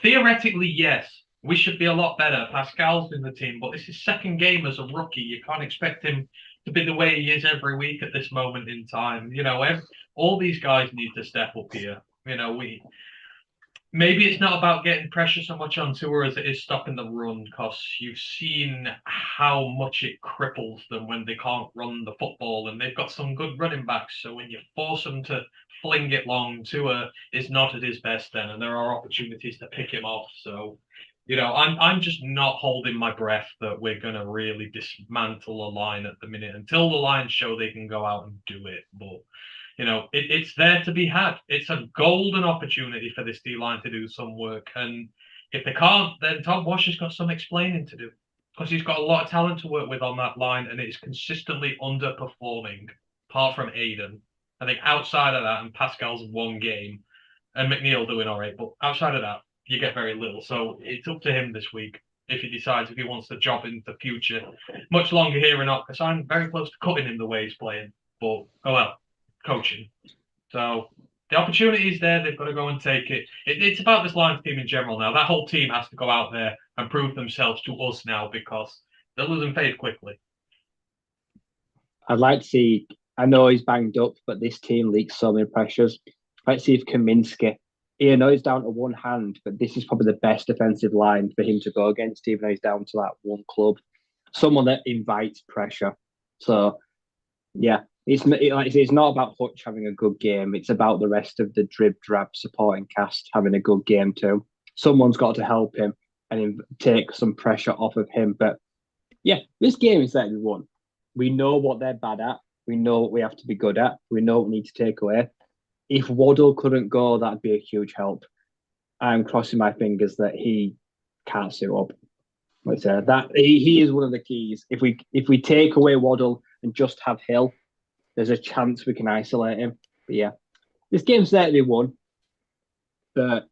theoretically, yes, we should be a lot better. Pascal's in the team, but this is second game as a rookie. You can't expect him to be the way he is every week at this moment in time. You know, all these guys need to step up here. You know, maybe it's not about getting pressure so much on Tua as it is stopping the run, because you've seen how much it cripples them when they can't run the football, and they've got some good running backs. So when you force them to fling it long, Tua is not at his best then, and there are opportunities to pick him off. So, you know, I'm just not holding my breath that we're going to really dismantle a line at the minute until the Lions show they can go out and do it. But, you know, it's there to be had. It's a golden opportunity for this D-line to do some work. And if they can't, then Tom Walsh has got some explaining to do, because he's got a lot of talent to work with on that line, and it's consistently underperforming, apart from Aiden. I think outside of that, and Pascal's 1 game, and McNeil doing all right, but outside of that, you get very little. So it's up to him this week if he decides if he wants to job in the future much longer here or not, because I'm very close to cutting him the way he's playing. But, oh well, coaching. So the opportunity is there. They've got to go and take it. It's about this Lions team in general now. That whole team has to go out there and prove themselves to us now, because they're losing faith quickly. I'd like to see, I know he's banged up, but this team leaks so many pressures. Let's see if Kaminsky, I know he's down to 1 hand, but this is probably the best defensive line for him to go against, even though he's down to that 1 club. Someone that invites pressure. So, yeah, it's not about Hutch having a good game. It's about the rest of the drib-drab supporting cast having a good game too. Someone's got to help him and take some pressure off of him. But, yeah, this game is that we won. We know what they're bad at. We know what we have to be good at. We know what we need to take away. If Waddle couldn't go, that'd be a huge help. I'm crossing my fingers that he can't suit up. Let's say that he is one of the keys. If we take away Waddle and just have Hill, there's a chance we can isolate him. But yeah, this game's there to be won. But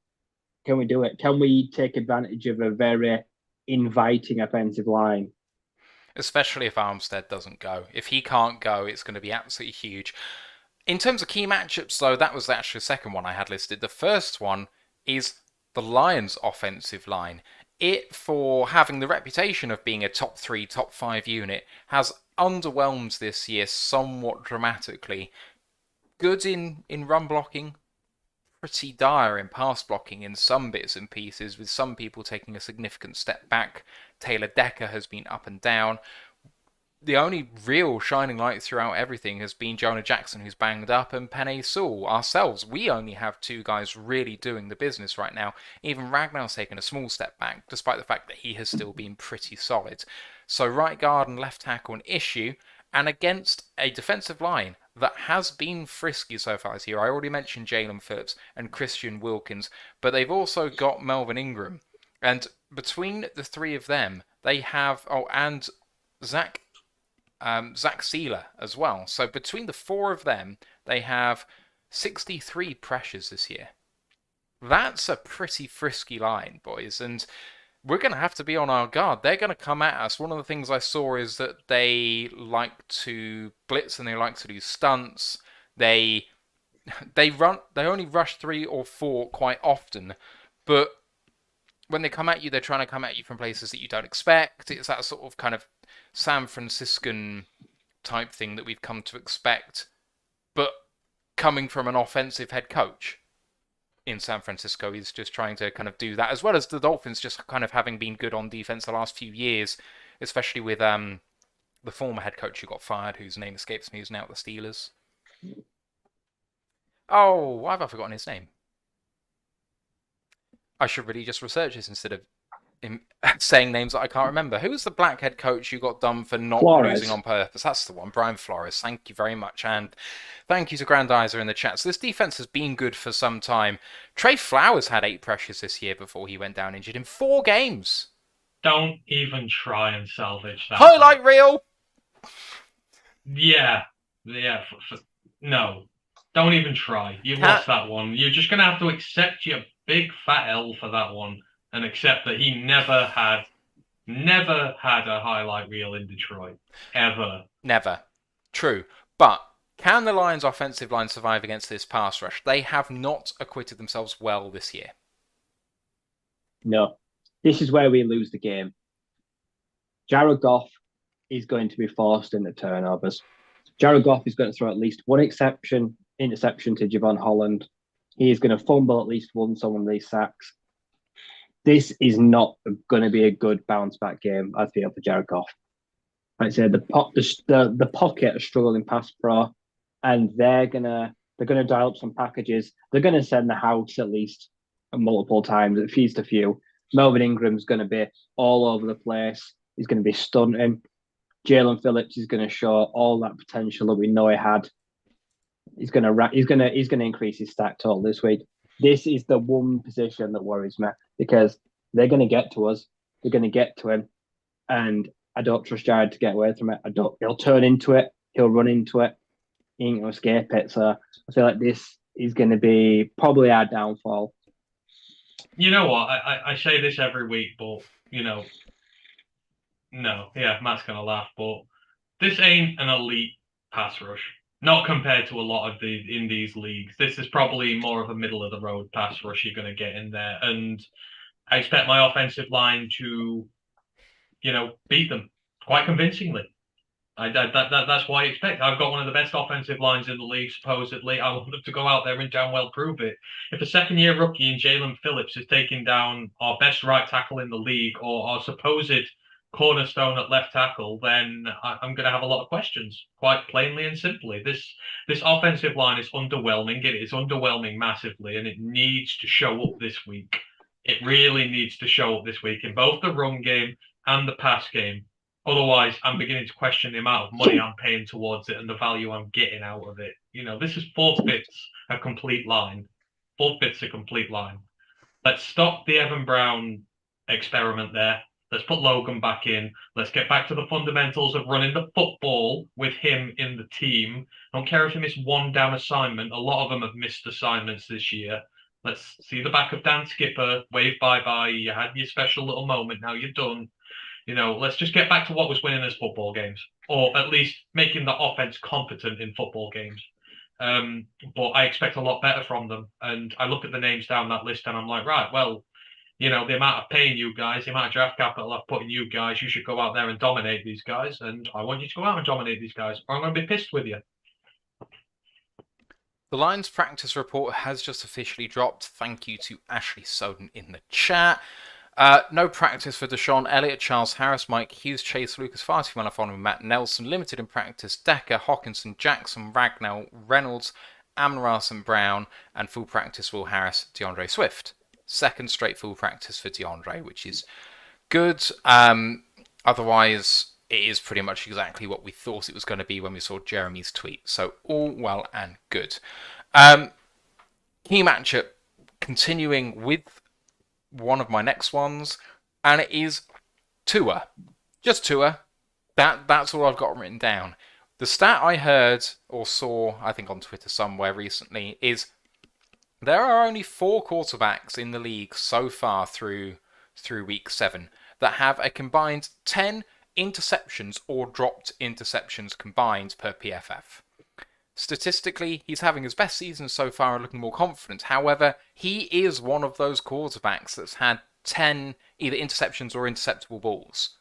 can we do it? Can we take advantage of a very inviting offensive line? Especially if Armstead doesn't go. If he can't go, it's going to be absolutely huge. In terms of key matchups, though, that was actually the second one I had listed. The first one is the Lions' offensive line. It, for having the reputation of being a top 3, top 5 unit, has underwhelmed this year somewhat dramatically. Good in run blocking, pretty dire in pass blocking in some bits and pieces, with some people taking a significant step back. Taylor Decker has been up and down. The only real shining light throughout everything has been Jonah Jackson, who's banged up, and Penei Sewell. Ourselves, we only have 2 guys really doing the business right now. Even Ragnar's taken a small step back, despite the fact that he has still been pretty solid. So right guard and left tackle an issue, and against a defensive line that has been frisky so far this year. I already mentioned Jaylen Phillips and Christian Wilkins, but they've also got Melvin Ingram. And between the 3 of them, they have... Oh, and Zach Sealer as well. So between the 4 of them, they have 63 pressures this year. That's a pretty frisky line, boys, and we're going to have to be on our guard. They're going to come at us. One of the things I saw is that they like to blitz and they like to do stunts. They only rush 3 or 4 quite often, but when they come at you, they're trying to come at you from places that you don't expect. It's that sort of kind of San Franciscan type thing that we've come to expect, but coming from an offensive head coach in San Francisco, he's just trying to kind of do that, as well as the Dolphins just kind of having been good on defense the last few years, especially with the former head coach who got fired, whose name escapes me, who's now at the Steelers. Oh, why have I forgotten his name? I should really just research this instead of saying names that I can't remember. Who was the black head coach who got done for not losing on purpose? That's the one, Brian Flores. Thank you very much. And thank you to Grandizer in the chat. So this defense has been good for some time. Trey Flowers had 8 pressures this year before he went down injured in 4 games. Don't even try and salvage that. Highlight reel! Yeah. No. Don't even try. You've lost that one. You're just going to have to accept your big fat L for that one and accept that he never had a highlight reel in Detroit. Ever. Never. True. But can the Lions' offensive line survive against this pass rush? They have not acquitted themselves well this year. No. This is where we lose the game. Jared Goff is going to be forced into turnovers. Jared Goff is going to throw at least one interception to Javon Holland. He is going to fumble at least once on one of these sacks. This is not going to be a good bounce back game, I feel, for Jared Goff. Like I said, the pocket is struggling pass pro, and they're gonna dial up some packages. They're gonna send the house at least multiple times, at least a few. Melvin Ingram's gonna be all over the place. He's gonna be stunting. Jaylen Phillips is gonna show all that potential that we know he had. He's gonna increase his stack total this week. This is the one position that worries me because they're going to get to us. They're going to get to him. And I don't trust Jared to get away from it. He'll turn into it. He'll run into it. He ain't going to escape it. So I feel like this is going to be probably our downfall. You know what? I say this every week, but, Matt's going to laugh, but this ain't an elite pass rush. Not compared to a lot of in these leagues. This is probably more of a middle-of-the-road pass rush you're going to get in there. And I expect my offensive line to, beat them quite convincingly. That's what I expect. I've got one of the best offensive lines in the league, supposedly. I want them to go out there and damn well prove it. If a second-year rookie in Jaylen Phillips is taking down our best right tackle in the league or our supposed cornerstone at left tackle, then I'm going to have a lot of questions, quite plainly and simply. This offensive line is underwhelming. It is underwhelming massively, and it needs to show up this week. It really needs to show up this week in both the run game and the pass game. Otherwise, I'm beginning to question the amount of money I'm paying towards it and the value I'm getting out of it. This is forfeits a complete line. Forfeits a complete line. Let's stop the Evan Brown experiment there. Let's put Logan back in. Let's get back to the fundamentals of running the football with him in the team. I don't care if he missed one damn assignment. A lot of them have missed assignments this year. Let's see the back of Dan Skipper. Wave bye-bye. You had your special little moment. Now you're done. Let's just get back to what was winning us football games. Or at least making the offense competent in football games. But I expect a lot better from them. And I look at the names down that list and I'm like, right, well, the amount of paying you guys, the amount of draft capital I've put in you guys, you should go out there and dominate these guys. And I want you to go out and dominate these guys, or I'm going to be pissed with you. The Lions practice report has just officially dropped. Thank you to Ashley Soden in the chat. No practice for Deshaun Elliott, Charles Harris, Mike Hughes, Chase Lucas, Farty Malafon, Matt Nelson. Limited in practice, Decker, Hawkinson, Jackson, Ragnell, Reynolds, Amon-Ra and Brown. And full practice, Will Harris, DeAndre Swift. Second straight full practice for DeAndre, which is good. Otherwise, it is pretty much exactly what we thought it was going to be when we saw Jeremy's tweet. So all well and good. Key matchup, continuing with one of my next ones, and it is Tua. Just Tua. That's all I've got written down. The stat I heard or saw, I think on Twitter somewhere recently, is there are only 4 quarterbacks in the league so far through week 7 that have a combined 10 interceptions or dropped interceptions combined per PFF. Statistically, he's having his best season so far and looking more confident. However, he is one of those quarterbacks that's had 10 either interceptions or interceptable balls.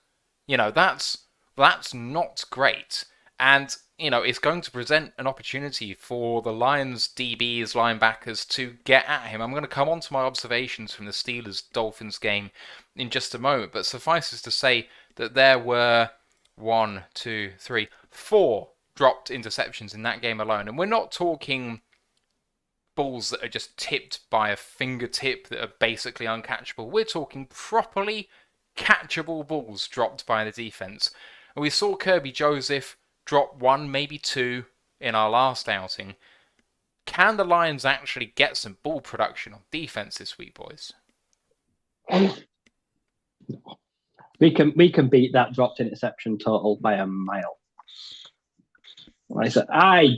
That's not great. And, it's going to present an opportunity for the Lions DBs, linebackers to get at him. I'm going to come on to my observations from the Steelers-Dolphins game in just a moment. But suffices to say that there were 4 dropped interceptions in that game alone. And we're not talking balls that are just tipped by a fingertip that are basically uncatchable. We're talking properly catchable balls dropped by the defense. And we saw Kirby Joseph drop 1, maybe 2 in our last outing. Can the Lions actually get some ball production on defense this week, boys? We can beat that dropped interception total by a mile. Like I said, I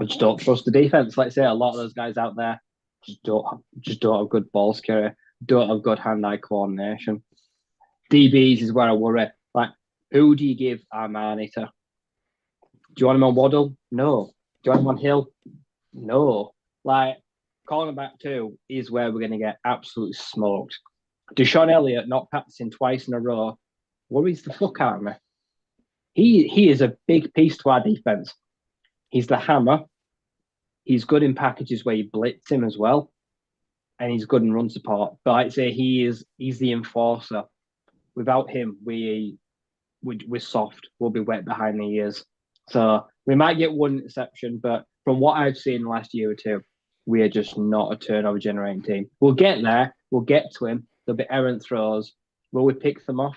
just don't trust the defense. Like I say, a lot of those guys out there just don't have good ball security, don't have good hand-eye coordination. DBs is where I worry. Like, who do you give Armani to? Do you want him on Waddle? No. Do you want him on Hill? No. Like, cornerback 2 is where we're going to get absolutely smoked. Deshaun Elliott not practicing twice in a row worries the fuck out of me. He is a big piece to our defense. He's the hammer. He's good in packages where you blitz him as well, and he's good in run support. But I'd say he's the enforcer. Without him, we're soft. We'll be wet behind the ears. So we might get 1 interception, but from what I've seen the last year or 2, we are just not a turnover generating team. We'll get there. We'll get to him. There'll be errant throws. Will we pick them off?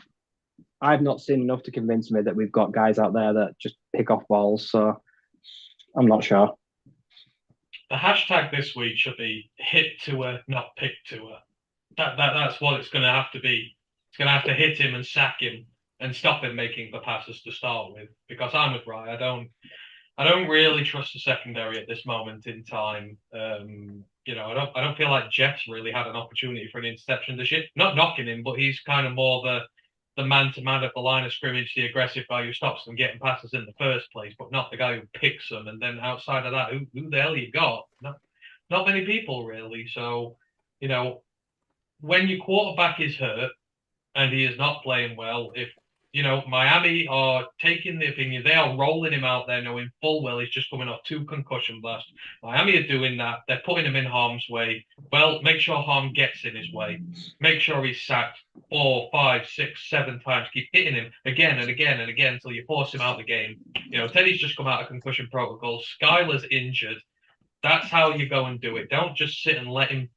I've not seen enough to convince me that we've got guys out there that just pick off balls. So I'm not sure. The hashtag this week should be hit Tua, not pick Tua. That's what it's going to have to be. It's going to have to hit him and sack him and stop him making the passes to start with. Because I'm with Rye. I don't really trust the secondary at this moment in time. I don't feel like Jeff's really had an opportunity for an interception this year. Not knocking him, but he's kind of more the man-to-man at the line of scrimmage, the aggressive guy who stops them getting passes in the first place, but not the guy who picks them. And then outside of that, who the hell you got? Not many people, really. So, when your quarterback is hurt and he is not playing well, if Miami are taking the opinion, they are rolling him out there knowing full well he's just coming off 2 concussion blasts. Miami are doing that. They're putting him in harm's way. Well, make sure harm gets in his way. Make sure he's sacked 4, 5, 6, 7 times. Keep hitting him again and again and again until you force him out of the game. Teddy's just come out of concussion protocol. Skyler's injured. That's how you go and do it. Don't just sit and let him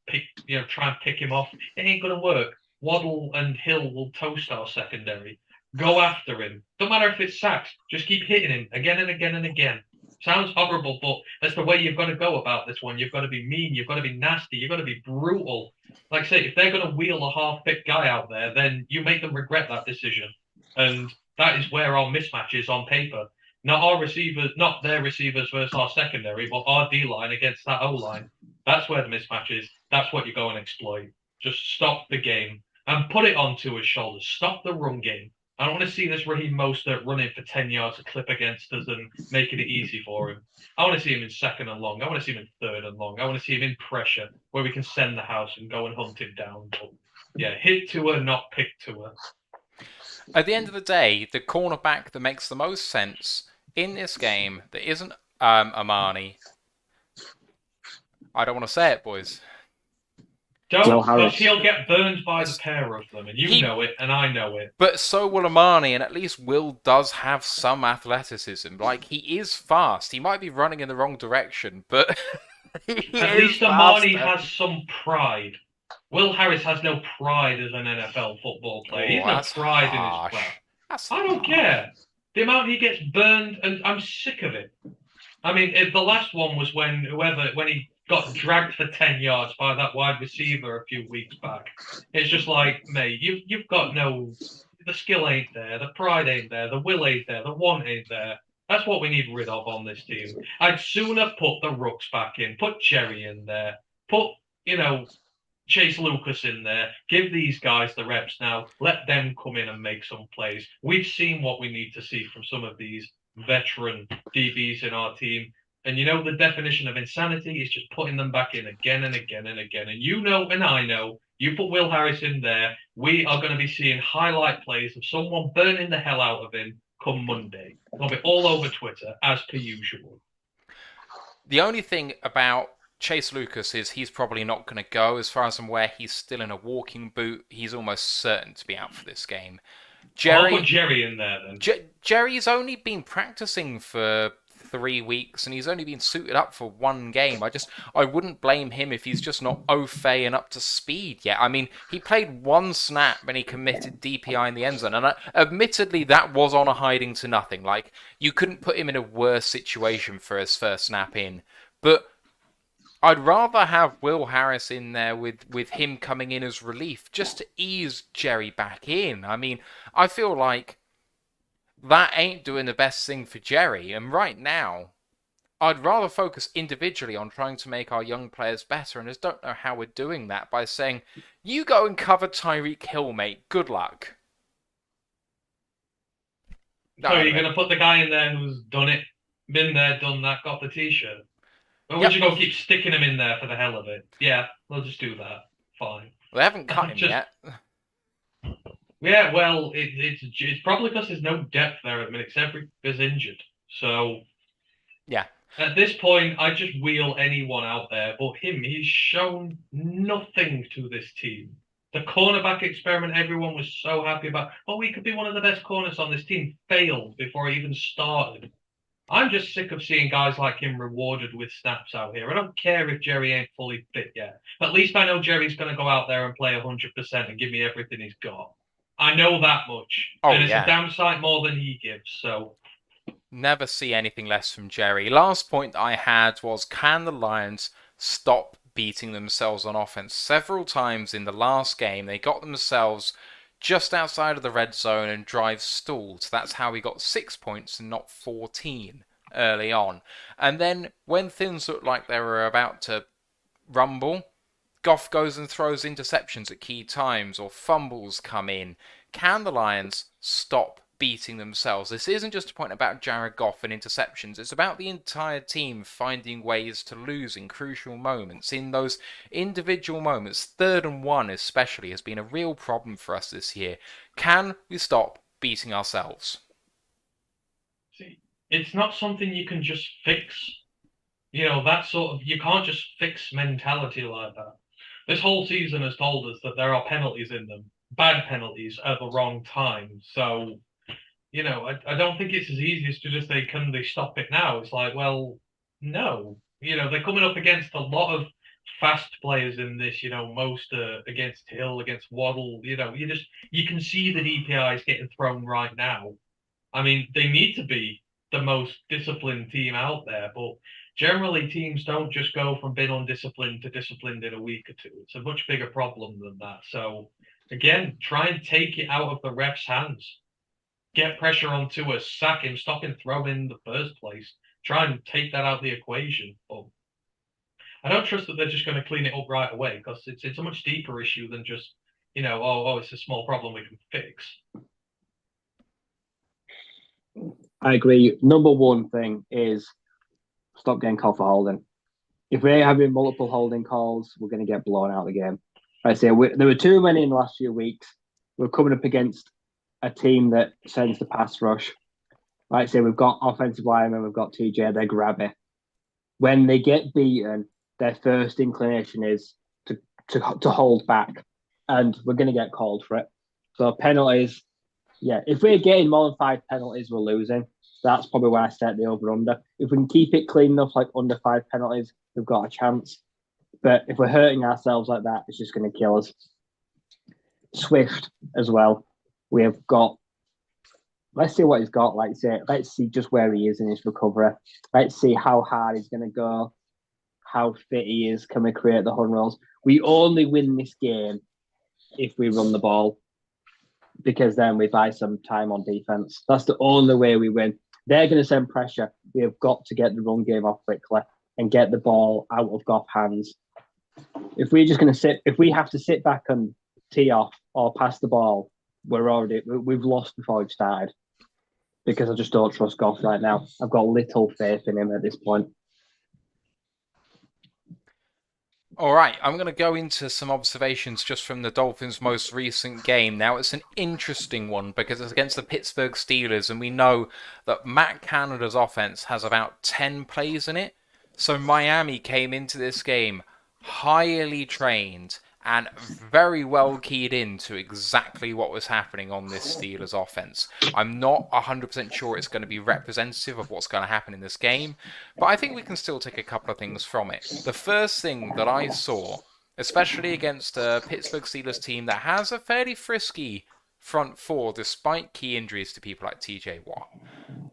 try and pick him off. It ain't going to work. Waddle and Hill will toast our secondary. Go after him. Don't matter if it's sacks. Just keep hitting him again and again and again. Sounds horrible, but that's the way you've got to go about this one. You've got to be mean. You've got to be nasty. You've got to be brutal. Like I say, if they're going to wheel a half-fit guy out there, then you make them regret that decision. And that is where our mismatch is on paper. Not our receivers, not their receivers versus our secondary, but our D-line against that O-line. That's where the mismatch is. That's what you go and exploit. Just stop the game and put it onto his shoulders. Stop the run game. I don't want to see this Raheem Mostert running for 10 yards a clip against us and making it easy for him. I want to see him in second and long. I want to see him in third and long. I want to see him in pressure where we can send the house and go and hunt him down. But yeah, hit Tua, not pick Tua. At the end of the day, the cornerback that makes the most sense in this game that isn't Amani. I don't want to say it, boys. Don't, because he'll get burned by the pair of them, and you know it, and I know it. But so will Amani, and at least Will does have some athleticism. Like, he is fast. He might be running in the wrong direction, but at least Amani has some pride. Will Harris has no pride as an NFL football player. He has no pride in his craft. I don't care. The amount he gets burned, and I'm sick of it. I mean, the last one was when he got dragged for 10 yards by that wide receiver a few weeks back. It's just like, mate, you've got the skill ain't there, the pride ain't there, the will ain't there, the want ain't there. That's what we need rid of on this team. I'd sooner put the Rooks back in, put Jerry in there, put, Chase Lucas in there, give these guys the reps now, let them come in and make some plays. We've seen what we need to see from some of these veteran DBs in our team. And the definition of insanity is just putting them back in again and again and again. And and I know, you put Will Harris in there, we are going to be seeing highlight plays of someone burning the hell out of him come Monday. It'll be all over Twitter, as per usual. The only thing about Chase Lucas is he's probably not going to go. As far as I'm aware, he's still in a walking boot. He's almost certain to be out for this game. I'll put Jerry in there then. Jerry's only been practicing for 3 weeks and he's only been suited up for one game. I wouldn't blame him if he's just not au fait and up to speed yet. I mean, he played one snap and he committed DPI in the end zone, and admittedly that was on a hiding to nothing. Like, you couldn't put him in a worse situation for his first snap in. But I'd rather have Will Harris in there with him coming in as relief just to ease Jerry back in. I mean, I feel like that ain't doing the best thing for Jerry. And right now, I'd rather focus individually on trying to make our young players better. And I just don't know how we're doing that by saying, you go and cover Tyreek Hill, mate. Good luck. So you're going to put the guy in there who's done it, been there, done that, got the t-shirt? Or would you go keep sticking him in there for the hell of it? Yeah, we'll just do that. Fine. Well, they haven't cut him yet. Yeah, well, it's probably because there's no depth there at the minute, except everybody's injured. So, yeah. At this point, I just wheel anyone out there. But he's shown nothing to this team. The cornerback experiment everyone was so happy about. Oh, we could be one of the best corners on this team. Failed before he even started. I'm just sick of seeing guys like him rewarded with snaps out here. I don't care if Jerry ain't fully fit yet. At least I know Jerry's going to go out there and play 100% and give me everything he's got. I know that much. And it's a damn sight more than he gives, so... Never see anything less from Jerry. Last point I had was, can the Lions stop beating themselves on offense? Several times in the last game, they got themselves just outside of the red zone and drive stalled. That's how we got 6 points and not 14 early on. And then when things looked like they were about to rumble, Goff goes and throws interceptions at key times, or fumbles come in. Can the Lions stop beating themselves? This isn't just a point about Jared Goff and interceptions. It's about the entire team finding ways to lose in crucial moments. In those individual moments, 3rd and 1 especially has been a real problem for us this year. Can we stop beating ourselves? See, it's not something you can just fix. That sort of... You can't just fix mentality like that. This whole season has told us that there are penalties in them. Bad penalties at the wrong time. So... I don't think it's as easy as to just say, can they stop it now? It's like, well, no. They're coming up against a lot of fast players in this, most against Hill, against Waddle. You can see the DPIs getting thrown right now. I mean, they need to be the most disciplined team out there, but generally teams don't just go from being undisciplined to disciplined in a week or two. It's a much bigger problem than that. So, again, try and take it out of the ref's hands. Get pressure on Tua, sack him, stop him throwing in the first place. Try and take that out of the equation. But I don't trust that they're just going to clean it up right away, because it's a much deeper issue than just, it's a small problem we can fix. I agree. Number one thing is stop getting called for holding. If we're having multiple holding calls, we're going to get blown out of the game. I say there were too many in the last few weeks. We're coming up against a team that sends the pass rush. Like I say, we've got offensive linemen, we've got TJ, they're grabby. When they get beaten, their first inclination is to hold back, and we're going to get called for it. So penalties, yeah. If we're getting more than 5 penalties, we're losing. That's probably where I set the over/under. If we can keep it clean enough, like under 5 penalties, we've got a chance. But if we're hurting ourselves like that, it's just going to kill us. Swift as well. We have got. Let's see what he's got. Like say, let's see just where he is in his recovery. Let's see how hard he's going to go. How fit he is. Can we create the 100 rolls? We only win this game if we run the ball, because then we buy some time on defense. That's the only way we win. They're going to send pressure. We have got to get the run game off quickly and get the ball out of Goff hands. If we're just going to if we have to sit back and tee off or pass the ball, we've lost before we've started, because I just don't trust Goff right now. I've got little faith in him at this point. All right, I'm going to go into some observations just from the Dolphins' most recent game. Now, it's an interesting one because it's against the Pittsburgh Steelers, and we know that Matt Canada's offense has about 10 plays in it. So Miami came into this game highly trained and very well keyed in to exactly what was happening on this Steelers offense. I'm not 100% sure it's going to be representative of what's going to happen in this game, but I think we can still take a couple of things from it. The first thing that I saw, especially against a Pittsburgh Steelers team that has a fairly frisky front four despite key injuries to people like TJ Watt,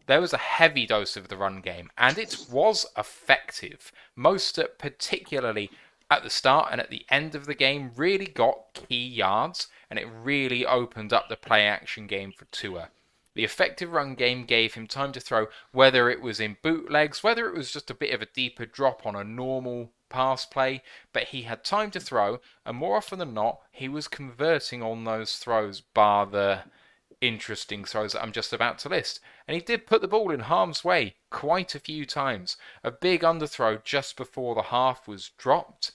there was a heavy dose of the run game, and it was effective. Mostert, particularly at the start and at the end of the game, really got key yards, and it really opened up the play-action game for Tua. The effective run game gave him time to throw, whether it was in bootlegs, whether it was just a bit of a deeper drop on a normal pass play, but he had time to throw, and more often than not, he was converting on those throws, bar the interesting throws that I'm just about to list. And he did put the ball in harm's way quite a few times. A big underthrow just before the half was dropped.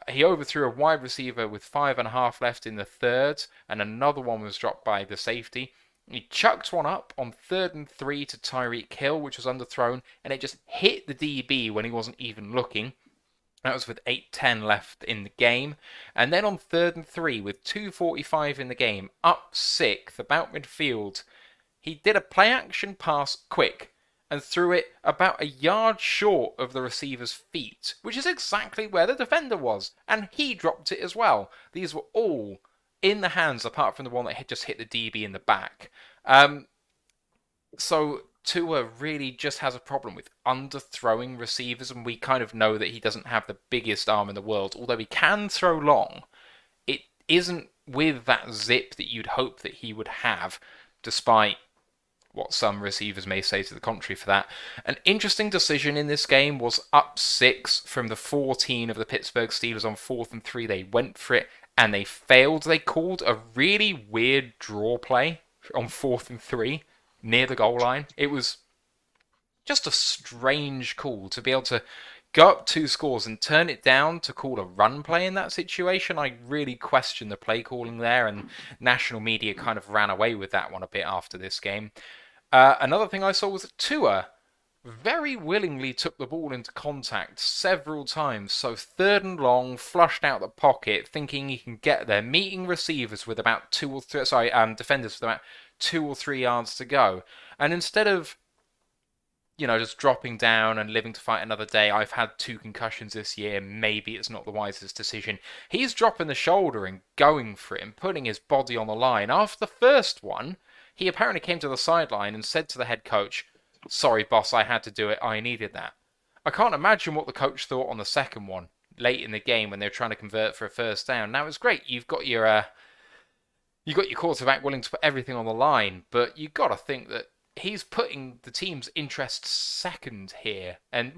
He overthrew a wide receiver with 5.5 left in the third, and another one was dropped by the safety. He chucked one up on 3rd and 3 to Tyreek Hill, which was underthrown, and it just hit the DB when he wasn't even looking. That was with 8:10 left in the game. And then on 3rd and 3, with 2:45 in the game, up 6th, about midfield, he did a play-action pass quick and threw it about a yard short of the receiver's feet, which is exactly where the defender was. And he dropped it as well. These were all in the hands, apart from the one that had just hit the DB in the back. So Tua really just has a problem with underthrowing receivers, and we kind of know that he doesn't have the biggest arm in the world. Although he can throw long, it isn't with that zip that you'd hope that he would have, despite what some receivers may say to the contrary for that. An interesting decision in this game was up 6 from the 14 of the Pittsburgh Steelers on 4th and 3. They went for it and they failed. They called a really weird draw play on 4th and 3 near the goal line. It was just a strange call to be able to go up 2 scores and turn it down to call a run play in that situation. I really question the play calling there, and national media kind of ran away with that one a bit after this game. Another thing I saw was that Tua very willingly took the ball into contact several times. So 3rd and long, flushed out the pocket, thinking he can get there, meeting receivers with about defenders with about 2 or 3 yards to go. And instead of, just dropping down and living to fight another day, I've had 2 concussions this year, maybe it's not the wisest decision. He's dropping the shoulder and going for it and putting his body on the line. After the first one, he apparently came to the sideline and said to the head coach, "Sorry, boss, I had to do it. I needed that." I can't imagine what the coach thought on the second one, late in the game when they were trying to convert for a first down. Now, it's great. You've got your quarterback willing to put everything on the line, but you've got to think that he's putting the team's interest second here. And,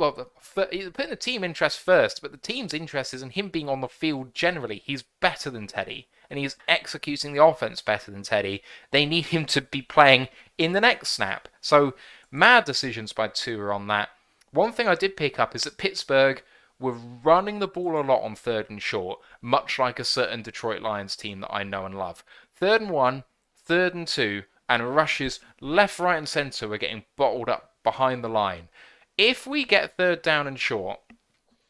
he's putting the team interest first, but the team's interest is in him being on the field generally. He's better than Teddy, and he's executing the offense better than Teddy. They need him to be playing in the next snap. So Mad decisions by Tua on that. One thing I did pick up is that Pittsburgh were running the ball a lot on 3rd and short, much like a certain Detroit Lions team that I know and love. 3rd and 1, 3rd and 2, and rushes left, right, and centre were getting bottled up behind the line. If we get 3rd down and short,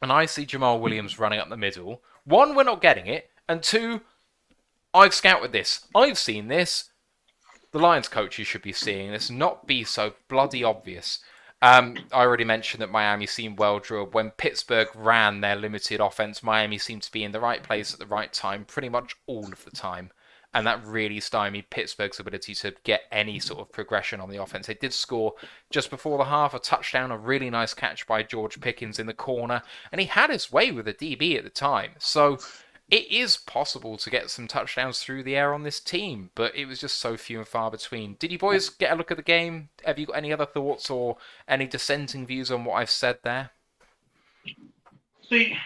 and I see Jamal Williams running up the middle, 1, we're not getting it, and 2, I've scouted this. I've seen this. The Lions coaches should be seeing this, not be so bloody obvious. I already mentioned that Miami seemed well drilled. When Pittsburgh ran their limited offense, Miami seemed to be in the right place at the right time pretty much all of the time. And that really stymied Pittsburgh's ability to get any sort of progression on the offense. They did score just before the half, a touchdown, a really nice catch by George Pickens in the corner. And he had his way with the DB at the time. So it is possible to get some touchdowns through the air on this team, but it was just so few and far between. Did you boys get a look at the game? Have you got any other thoughts or any dissenting views on what I've said there? See,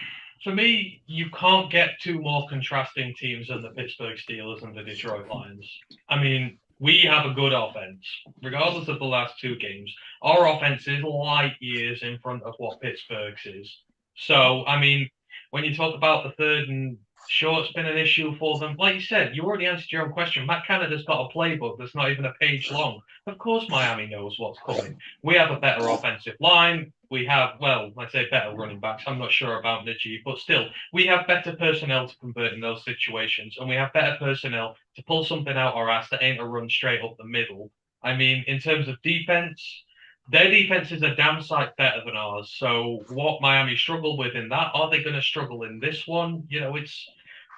for me, you can't get two more contrasting teams than the Pittsburgh Steelers and the Detroit Lions. I mean, we have a good offense, regardless of the last 2 games. Our offense is light years in front of what Pittsburgh's is. So, I mean, when you talk about the 3rd and short's been an issue for them, like you said, you already answered your own question. Matt Canada's got a playbook that's not even a page long. Of course, Miami knows what's coming. We have a better offensive line. We have, well, I say better running backs. I'm not sure about Najee, but still, we have better personnel to convert in those situations, and we have better personnel to pull something out our ass that ain't a run straight up the middle. I mean, in terms of defense, their defense is a damn sight better than ours. So what Miami struggled with in that, are they going to struggle in this one? You know,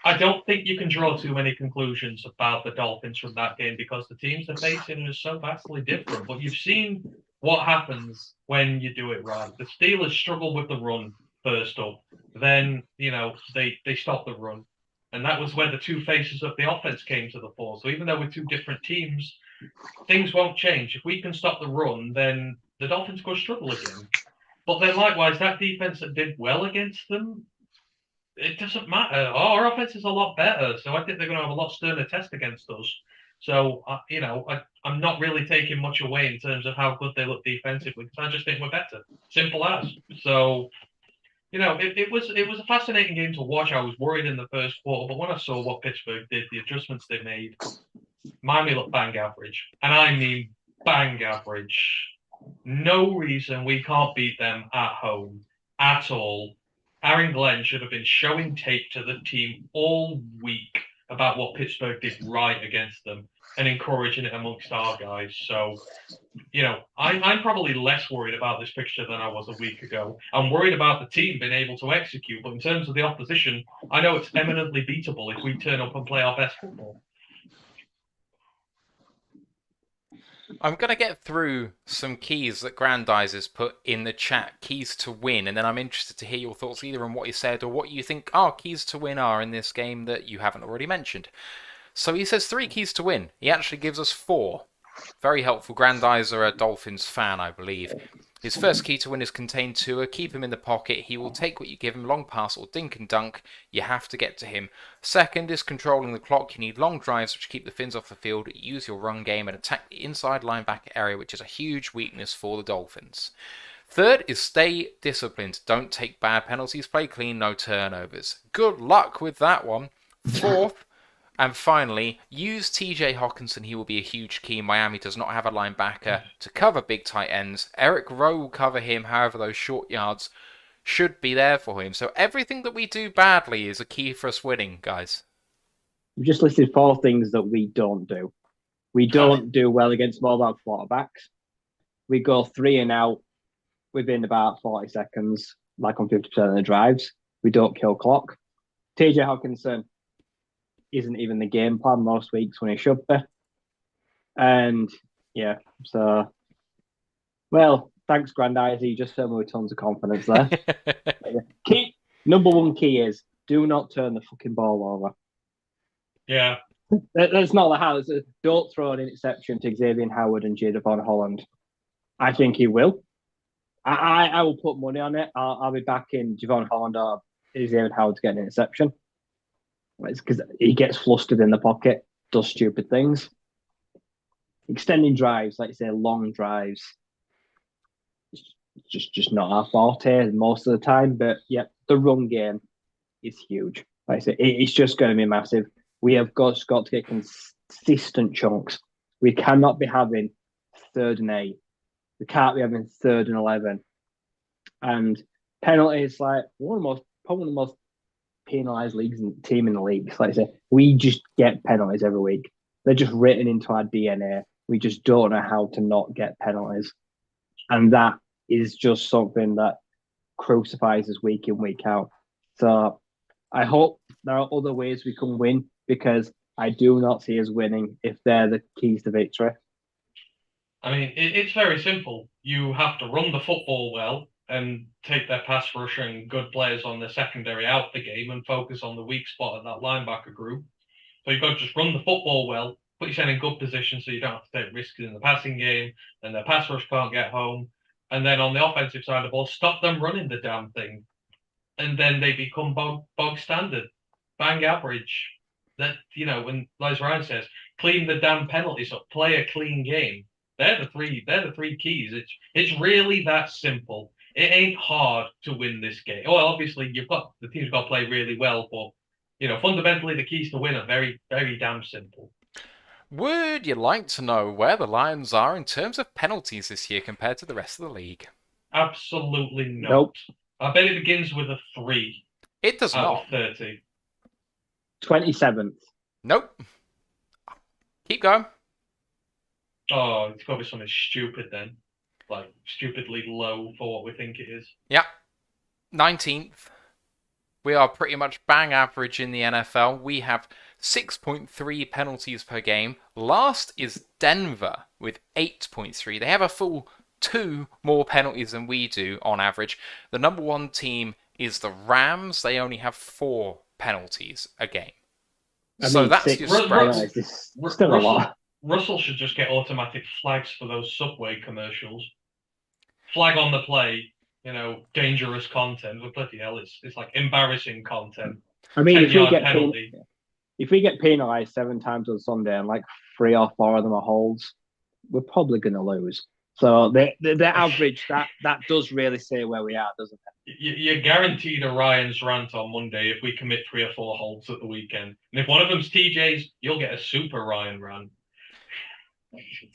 I don't think you can draw too many conclusions about the Dolphins from that game because the teams they're facing are so vastly different. But you've seen what happens when you do it right. The Steelers struggle with the run first up. Then, you know, they stop the run. And that was where the two faces of the offense came to the fore. So even though we're two different teams, things won't change. If we can stop the run, then the Dolphins could struggle again. But then likewise, that defense that did well against them, it doesn't matter. Our offense is a lot better, so I think they're going to have a lot sterner test against us. So, you know, I'm not really taking much away in terms of how good they look defensively, because I just think we're better. Simple as. So, you know, it was a fascinating game to watch. I was worried in the first quarter, but when I saw what Pittsburgh did, the adjustments they made, Miami looked bang average. And I mean bang average. No reason we can't beat them at home at all. Aaron Glenn should have been showing tape to the team all week about what Pittsburgh did right against them and encouraging it amongst our guys. So, you know, I'm probably less worried about this fixture than I was a week ago. I'm worried about the team being able to execute, but in terms of the opposition, I know it's eminently beatable if we turn up and play our best football. I'm going to get through some keys that Grandize has put in the chat, keys to win, and then I'm interested to hear your thoughts either on what he said or what you think our keys to win are in this game that you haven't already mentioned. So he says 3 keys to win. He actually gives us 4. Very helpful. Grandizer, a Dolphins fan, I believe. His first key to win is contained Tua. Keep him in the pocket. He will take what you give him, long pass or dink and dunk. You have to get to him. Second is controlling the clock. You need long drives which keep the Fins off the field. Use your run game and attack the inside linebacker area, which is a huge weakness for the Dolphins. Third is stay disciplined. Don't take bad penalties. Play clean, no turnovers. Good luck with that one. Fourth, and finally, use TJ Hawkinson. He will be a huge key. Miami does not have a linebacker to cover big tight ends. Eric Rowe will cover him. However, those short yards should be there for him. So everything that we do badly is a key for us winning, guys. We've just listed 4 things that we don't do. We don't do well against mobile quarterbacks. We go 3 and out within about 40 seconds, like on 50% of the drives. We don't kill clock. TJ Hawkinson isn't even the game plan most weeks when he should be. And yeah, so, well, thanks, Grandize. You just filled me with tons of confidence there. Number 1 key is do not turn the fucking ball over. Yeah. That's not the how. Don't throw an interception to Xavier Howard and Jadon Holland. I think he will. I will put money on it. I'll be backing Javon Holland or Xavier Howard to get an interception. It's because he gets flustered in the pocket, does stupid things. Extending drives, like you say, long drives. It's just not our forte most of the time. But yeah, the run game is huge. Like I say, it's just going to be massive. We have got to get consistent chunks. We cannot be having 3rd and 8. We can't be having 3rd and 11. And penalties, like probably the most penalised team in the league. Like I say, we just get penalties every week. They're just written into our DNA. We just don't know how to not get penalties. And that is just something that crucifies us week in, week out. So I hope there are other ways we can win, because I do not see us winning if they're the keys to victory. I mean, it's very simple. You have to run the football well and take their pass rush and good players on the secondary out the game and focus on the weak spot of that linebacker group. So you've got to just run the football well, put yourself in good position so you don't have to take risks in the passing game, and their pass rush can't get home. And then on the offensive side of the ball, stop them running the damn thing. And then they become bog standard, bang average. That, when Les Ryan says, clean the damn penalties up, play a clean game. They're the three keys. It's really that simple. It ain't hard to win this game. Well, obviously the team's got to play really well, but fundamentally the keys to win are very, very damn simple. Would you like to know where the Lions are in terms of penalties this year compared to the rest of the league? Absolutely not. Nope. I bet it begins with a 3. It does out not. of 30. 27th. Nope. Keep going. Oh, it's got to be something stupid then. Like, stupidly low for what we think it is. Yeah. 19th. We are pretty much bang average in the NFL. We have 6.3 penalties per game. Last is Denver with 8.3. They have a full 2 more penalties than we do on average. The number 1 team is the Rams. They only have 4 penalties a game. So that's your spread. Still a lot. Russell should just get automatic flags for those Subway commercials. Flag on the play, dangerous content. But bloody hell, it's like embarrassing content. I mean, if we get penalised 7 times on Sunday and like 3 or 4 of them are holds, we're probably going to lose. So the average, that does really say where we are, doesn't it? You're guaranteed a Ryan's rant on Monday if we commit 3 or 4 holds at the weekend. And if one of them's TJ's, you'll get a super Ryan rant.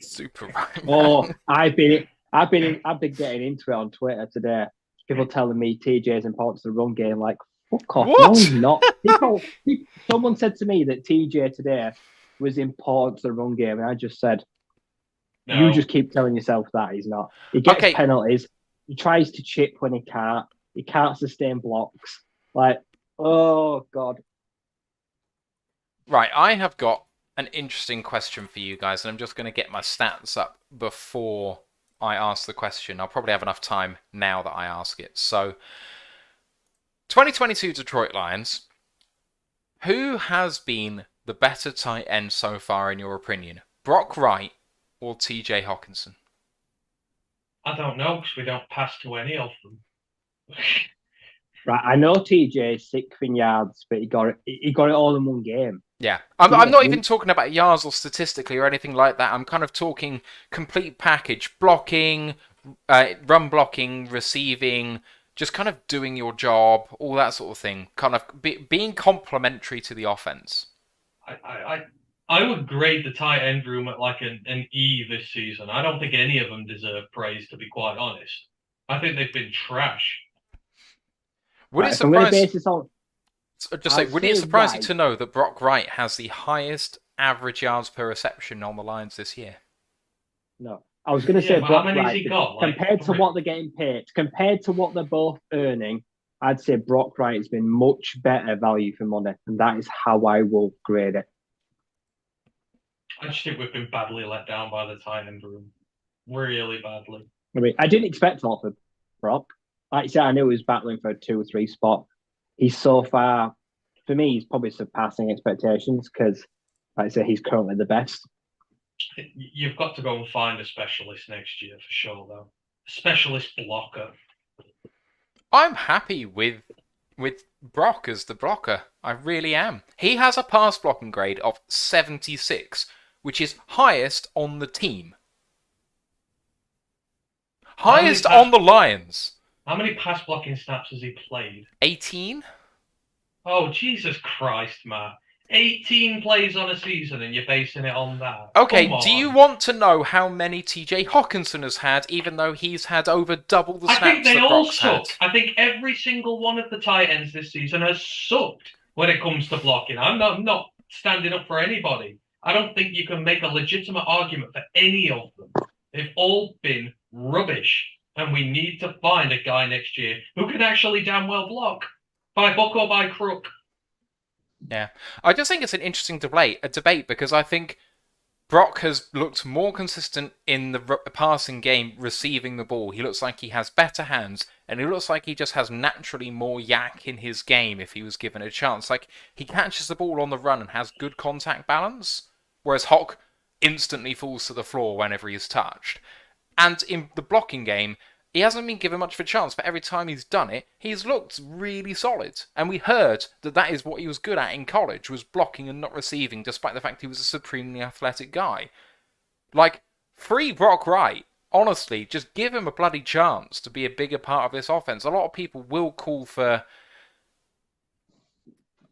Super Ryan. Oh, I've been getting into it on Twitter today. People telling me TJ's important to the run game. Like, fuck off. What? No, he's not. Someone said to me that TJ today was important to the run game, and I just said, no. You just keep telling yourself that he's not. He gets penalties. He tries to chip when he can't. He can't sustain blocks. Like, oh, God. Right, I have got an interesting question for you guys, and I'm just going to get my stats up before I ask the question. I'll probably have enough time now that I ask it. So, 2022 Detroit Lions, who has been the better tight end so far in your opinion? Brock Wright or TJ Hockenson? I don't know, because we don't pass to any of them. Right, I know TJ 6th in yards, but he got it all in one game. Yeah, I'm not even talking about yards or statistically or anything like that. I'm kind of talking complete package, blocking, run blocking, receiving, just kind of doing your job, all that sort of thing. Kind of being complementary to the offense. I would grade the tight end room at like an E this season. I don't think any of them deserve praise, to be quite honest. I think they've been trash. Would it surprise you to know that Brock Wright has the highest average yards per reception on the Lions this year? No. I was going to say Brock Wright, compared to what they're getting paid, compared to what they're both earning, I'd say Brock Wright has been much better value for money, and that is how I will grade it. I just think we've been badly let down by the tight end room. Really badly. I mean, I didn't expect a lot for Brock. Like I said, I knew he was battling for a 2 or 3 spot. He's so far, for me, he's probably surpassing expectations because, like I say, he's currently the best. You've got to go and find a specialist next year for sure, though. A specialist blocker. I'm happy with Brock as the blocker. I really am. He has a pass blocking grade of 76, which is highest on the team. Highest on the Lions. How many pass blocking snaps has he played? 18? Oh, Jesus Christ, Matt. 18 plays on a season and you're basing it on that. Okay, Come on. do you want to know how many TJ Hawkinson has had, even though he's had over double the snaps I think they that all Brock's suck. had? I think every single one of the tight ends this season has sucked when it comes to blocking. I'm not standing up for anybody. I don't think you can make a legitimate argument for any of them. They've all been rubbish. And we need to find a guy next year who can actually damn well block. By hook or by crook. Yeah. I just think it's an interesting debate because I think Brock has looked more consistent in the passing game, receiving the ball. He looks like he has better hands, and it looks like he just has naturally more yak in his game if he was given a chance. Like, he catches the ball on the run and has good contact balance, whereas Hawk instantly falls to the floor whenever he's touched. And in the blocking game, he hasn't been given much of a chance, but every time he's done it, he's looked really solid. And we heard that is what he was good at in college, was blocking and not receiving, despite the fact he was a supremely athletic guy. Like, free Brock Wright. Honestly, just give him a bloody chance to be a bigger part of this offense. A lot of people will call for...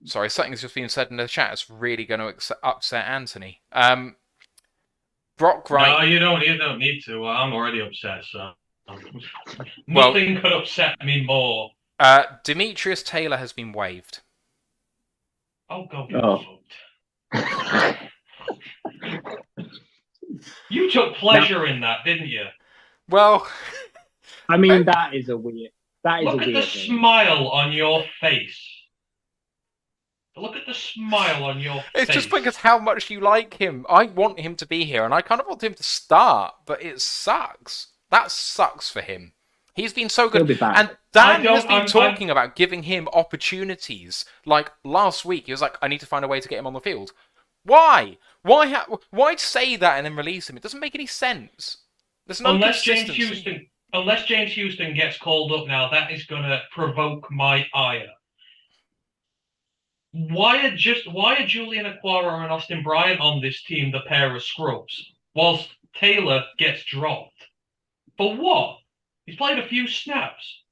Sorry, something's just been said in the chat. It's really going to upset Anthony. Brock Wright... No, you don't need to. I'm already upset, so... Nothing could upset me more. Demetrius Taylor has been waived. Oh, God. You took pleasure in that, didn't you? Well... I mean, that is a weird... Look at the smile on your face. Look at the smile on your face. It's just because how much you like him. I want him to be here, and I kind of want him to start, but it sucks. That sucks for him. He's been so good. And Dan has been talking about giving him opportunities. Like, last week, he was like, I need to find a way to get him on the field. Why? Why say that and then release him? It doesn't make any sense. There's no consistency. Unless James Houston gets called up now, that is going to provoke my ire. Why are Julian Okwara and Austin Bryant on this team the pair of scrubs, whilst Taylor gets dropped? For what? He's played a few snaps.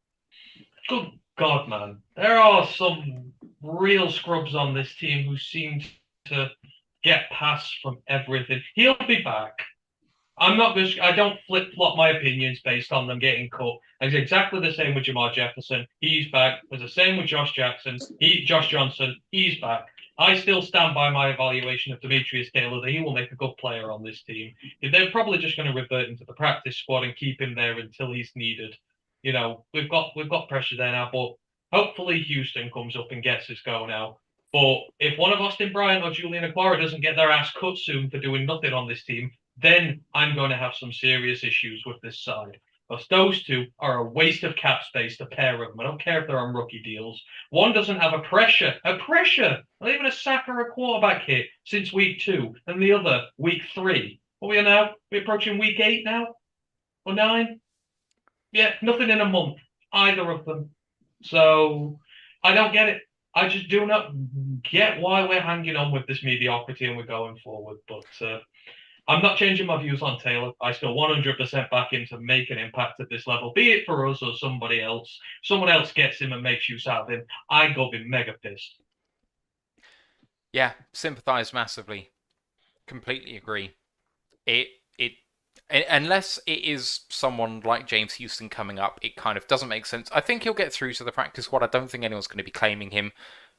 Good God, man. There are some real scrubs on this team who seem to get passed from everything. He'll be back. I don't flip-flop my opinions based on them getting cut. It's exactly the same with Jamar Jefferson. He's back. It's the same with Josh Johnson. He's back. I still stand by my evaluation of Demetrius Taylor that he will make a good player on this team. They're probably just going to revert into the practice squad and keep him there until he's needed. You know, we've got pressure there now, but hopefully Houston comes up and gets us go now. But if one of Austin Bryant or Julian Okwara doesn't get their ass cut soon for doing nothing on this team, then I'm going to have some serious issues with this side. Because those two are a waste of cap space, the pair of them. I don't care if they're on rookie deals. One doesn't have a pressure, not even a sack or a quarterback hit since week 2, and the other week 3. What are we now? We're approaching week 8 now? Or 9? Yeah, nothing in a month, either of them. So, I don't get it. I just do not get why we're hanging on with this mediocrity and we're going forward. But I'm not changing my views on Taylor. I still 100% back him to make an impact at this level, be it for us or somebody else. Someone else gets him and makes use out of him. I go be mega pissed. Yeah, sympathise massively. Completely agree. Unless it is someone like James Houston coming up, it kind of doesn't make sense. I think he'll get through to the practice squad. I don't think anyone's going to be claiming him.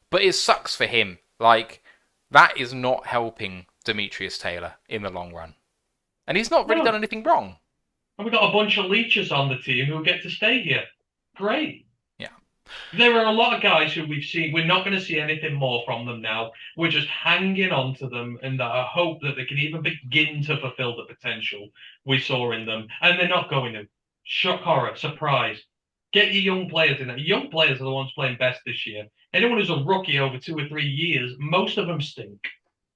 But it sucks for him. Like, that is not helping Demetrius Taylor in the long run. And he's not really done anything wrong. And we've got a bunch of leeches on the team who get to stay here. Great. Yeah. There are a lot of guys who we've seen. We're not going to see anything more from them now. We're just hanging on to them in the hope that they can even begin to fulfill the potential we saw in them. And they're not going to. Shock, horror, surprise. Get your young players in there. Young players are the ones playing best this year. Anyone who's a rookie over 2 or 3 years, most of them stink.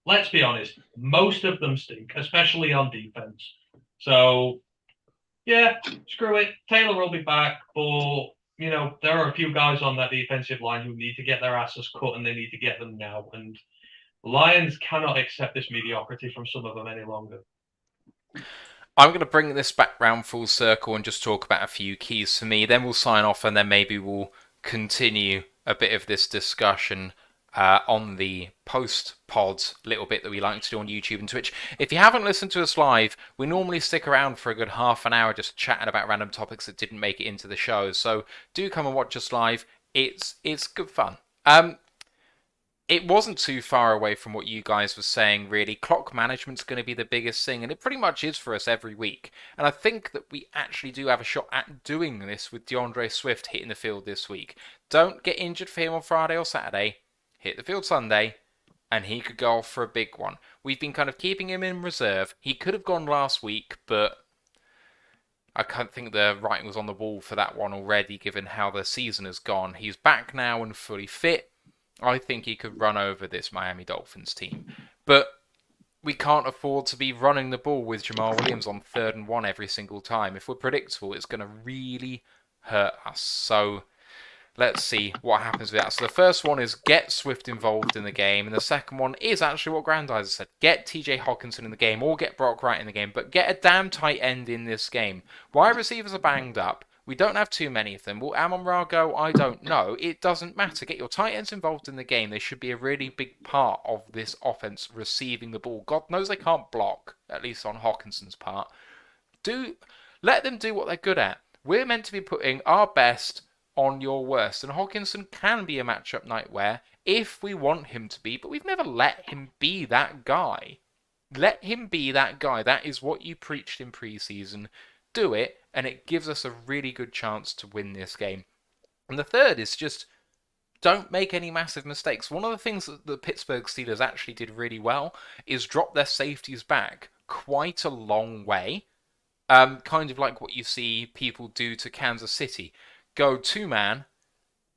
Let's be honest. Most of them stink, especially on defense. So, yeah, screw it. Taylor will be back, but, you know, there are a few guys on that defensive line who need to get their asses cut, and they need to get them now. And Lions cannot accept this mediocrity from some of them any longer. I'm going to bring this back round full circle and just talk about a few keys for me. Then we'll sign off, and then maybe we'll continue a bit of this discussion on the post-pod little bit that we like to do on YouTube and Twitch. If you haven't listened to us live, we normally stick around for a good half an hour just chatting about random topics that didn't make it into the show. So do come and watch us live. It's good fun. It wasn't too far away from what you guys were saying, really. Clock management's going to be the biggest thing, and it pretty much is for us every week. And I think that we actually do have a shot at doing this with DeAndre Swift hitting the field this week. Don't get injured for him on Friday or Saturday. Hit the field Sunday, and he could go off for a big one. We've been kind of keeping him in reserve. He could have gone last week, but I can't think the writing was on the wall for that one already, given how the season has gone. He's back now and fully fit. I think he could run over this Miami Dolphins team. But we can't afford to be running the ball with Jamal Williams on 3rd and 1 every single time. If we're predictable, it's going to really hurt us. So let's see what happens with that. So the first one is get Swift involved in the game. And the second one is actually what Grandizer said. Get TJ Hockenson in the game or get Brock Wright in the game. But get a damn tight end in this game. Wide receivers are banged up. We don't have too many of them. Will Amon-Ra go? I don't know. It doesn't matter. Get your tight ends involved in the game. They should be a really big part of this offense receiving the ball. God knows they can't block, at least on Hawkinson's part. Let them do what they're good at. We're meant to be putting our best on your worst. And Hawkinson can be a matchup nightmare if we want him to be, but we've never let him be that guy. Let him be that guy. That is what you preached in preseason. Do it, and it gives us a really good chance to win this game. And the third is just don't make any massive mistakes. One of the things that the Pittsburgh Steelers actually did really well is drop their safeties back quite a long way. Kind of like what you see people do to Kansas City. Go 2-man,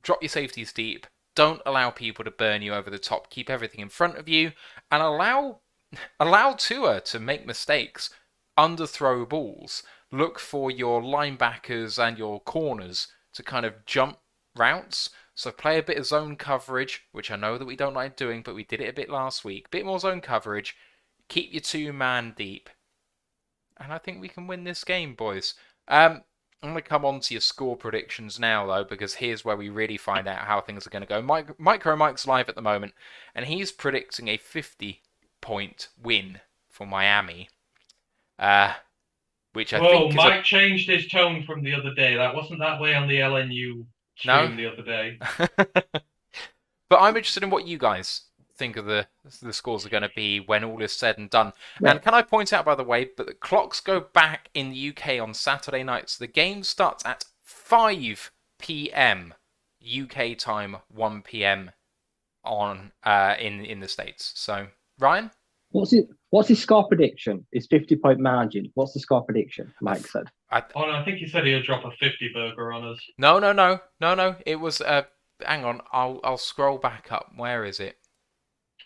drop your safeties deep, don't allow people to burn you over the top, keep everything in front of you, and allow Tua to make mistakes, underthrow balls. Look for your linebackers and your corners to kind of jump routes. So play a bit of zone coverage, which I know that we don't like doing, but we did it a bit last week. Bit more zone coverage. Keep your 2-man deep. And I think we can win this game, boys. I'm going to come on to your score predictions now, though, because here's where we really find out how things are going to go. Mike's live at the moment, and he's predicting a 50-point win for Miami. Which I think Mike changed his tone from the other day. That wasn't that way on the LNU stream the other day. But I'm interested in what you guys think of the scores are going to be when all is said and done. Yeah. And can I point out, by the way, that the clocks go back in the UK on Saturday nights. The game starts at 5 p.m. UK time, 1 p.m. on in the States. So, Ryan? What's his score prediction? His 50-point margin. What's the score prediction? Mike said. I think he said he'll drop a 50 burger on us. No. It was. Hang on. I'll scroll back up. Where is it?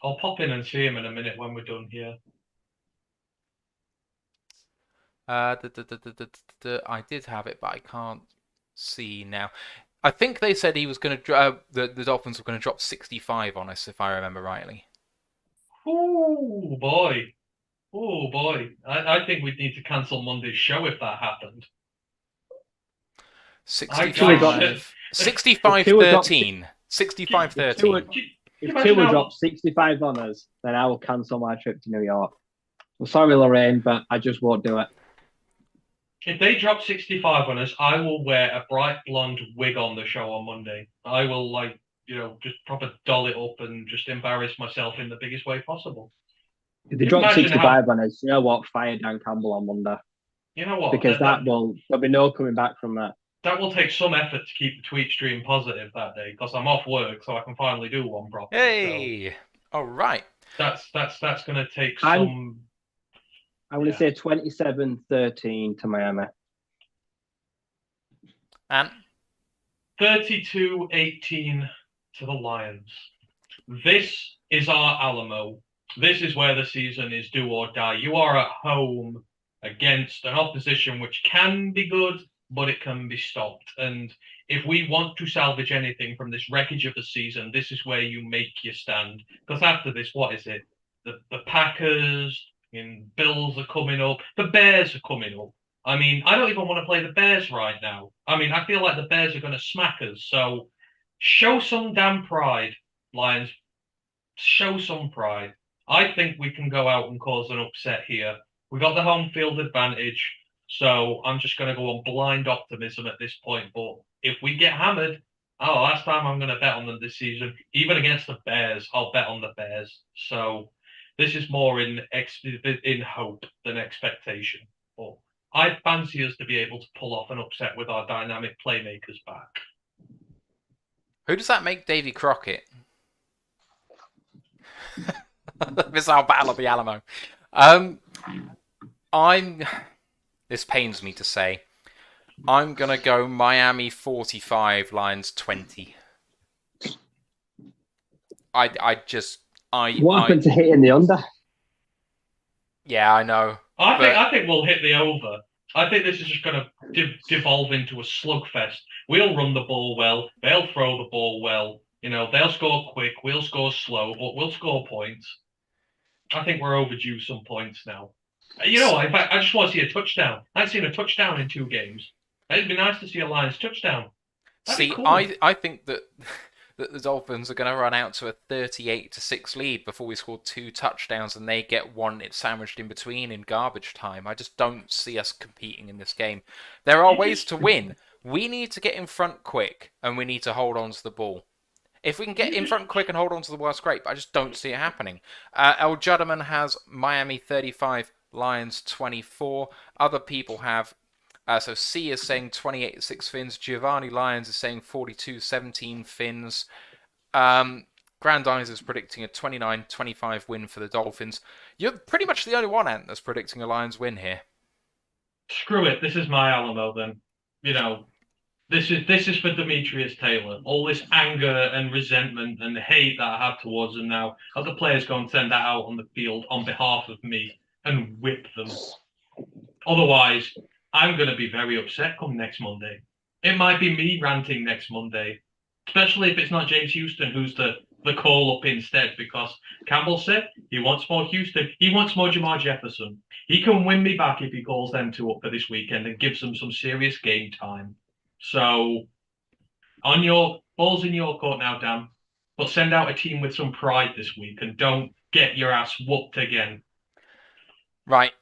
I'll pop in and see him in a minute when we're done here. I did have it, but I can't see now. I think they said he was going to. The Dolphins were going to drop 65 on us, if I remember rightly. Oh boy. I think we'd need to cancel Monday's show if that happened. 65-13. 65-13. If Tua drops 65 on us, then I will cancel my trip to New York. I'm sorry, Lorraine, but I just won't do it. If they drop 65 on us, I will wear a bright blonde wig on the show on Monday. I will, just proper doll it up and just embarrass myself in the biggest way possible. If they drop 65 on us, you know what? Fire Dan Campbell on Monday. You know what? Because there'll be no coming back from that. That will take some effort to keep the tweet stream positive that day because I'm off work, so I can finally do one properly. Hey, so all right. That's going to take some. I'm going to say 27-13 to Miami. And 32-18 to the Lions. This is our Alamo. This is where the season is do or die. You are at home against an opposition which can be good, but it can be stopped. And if we want to salvage anything from this wreckage of the season, this is where you make your stand. Because after this, what is it? The Packers, And Bills are coming up. The Bears are coming up. I mean, I don't even want to play the Bears right now. I mean, I feel like the Bears are going to smack us. So show some damn pride, Lions. Show some pride. I think we can go out and cause an upset here. We got the home field advantage. So I'm just going to go on blind optimism at this point. But if we get hammered, last time I'm going to bet on them this season. Even against the Bears, I'll bet on the Bears. So this is more in hope than expectation. But I fancy us to be able to pull off an upset with our dynamic playmakers back. Who does that make Davy Crockett? Missile Battle of the Alamo. This pains me to say. I'm going to go Miami 45, Lions 20. What happened to hitting the under? Yeah, I know. I think we'll hit the over. I think this is just going to devolve into a slugfest. We'll run the ball well. They'll throw the ball well. You know, they'll score quick. We'll score slow, but we'll score points. I think we're overdue some points now. You know, in fact, I just want to see a touchdown. I've seen a touchdown in 2 games. It'd be nice to see a Lions touchdown. That'd be cool. I think that the Dolphins are going to run out to a 38-6 lead before we score 2 touchdowns and they get one sandwiched in between in garbage time. I just don't see us competing in this game. There are ways to win. We need to get in front quick and we need to hold on to the ball. If we can get in front quick and hold on to the ball, that's great, but I just don't see it happening. El Juddman has Miami 35, Lions 24. Other people have... so C is saying 28-6 Fins. Giovanni Lyons is saying 42-17 Fins. Grandize is predicting a 29-25 win for the Dolphins. You're pretty much the only one, Ant, that's predicting a Lions win here. Screw it. This is my Alamo then. You know, this is for Demetrius Taylor. All this anger and resentment and hate that I have towards him now. Have the players go and send that out on the field on behalf of me and whip them. Otherwise, I'm going to be very upset come next Monday. It might be me ranting next Monday, especially if it's not James Houston who's the call-up instead, because Campbell said he wants more Houston. He wants more Jamar Jefferson. He can win me back if he calls them 2 up for this weekend and gives them some serious game time. So, on your balls in your court now, Dan, but send out a team with some pride this week and don't get your ass whooped again. Right.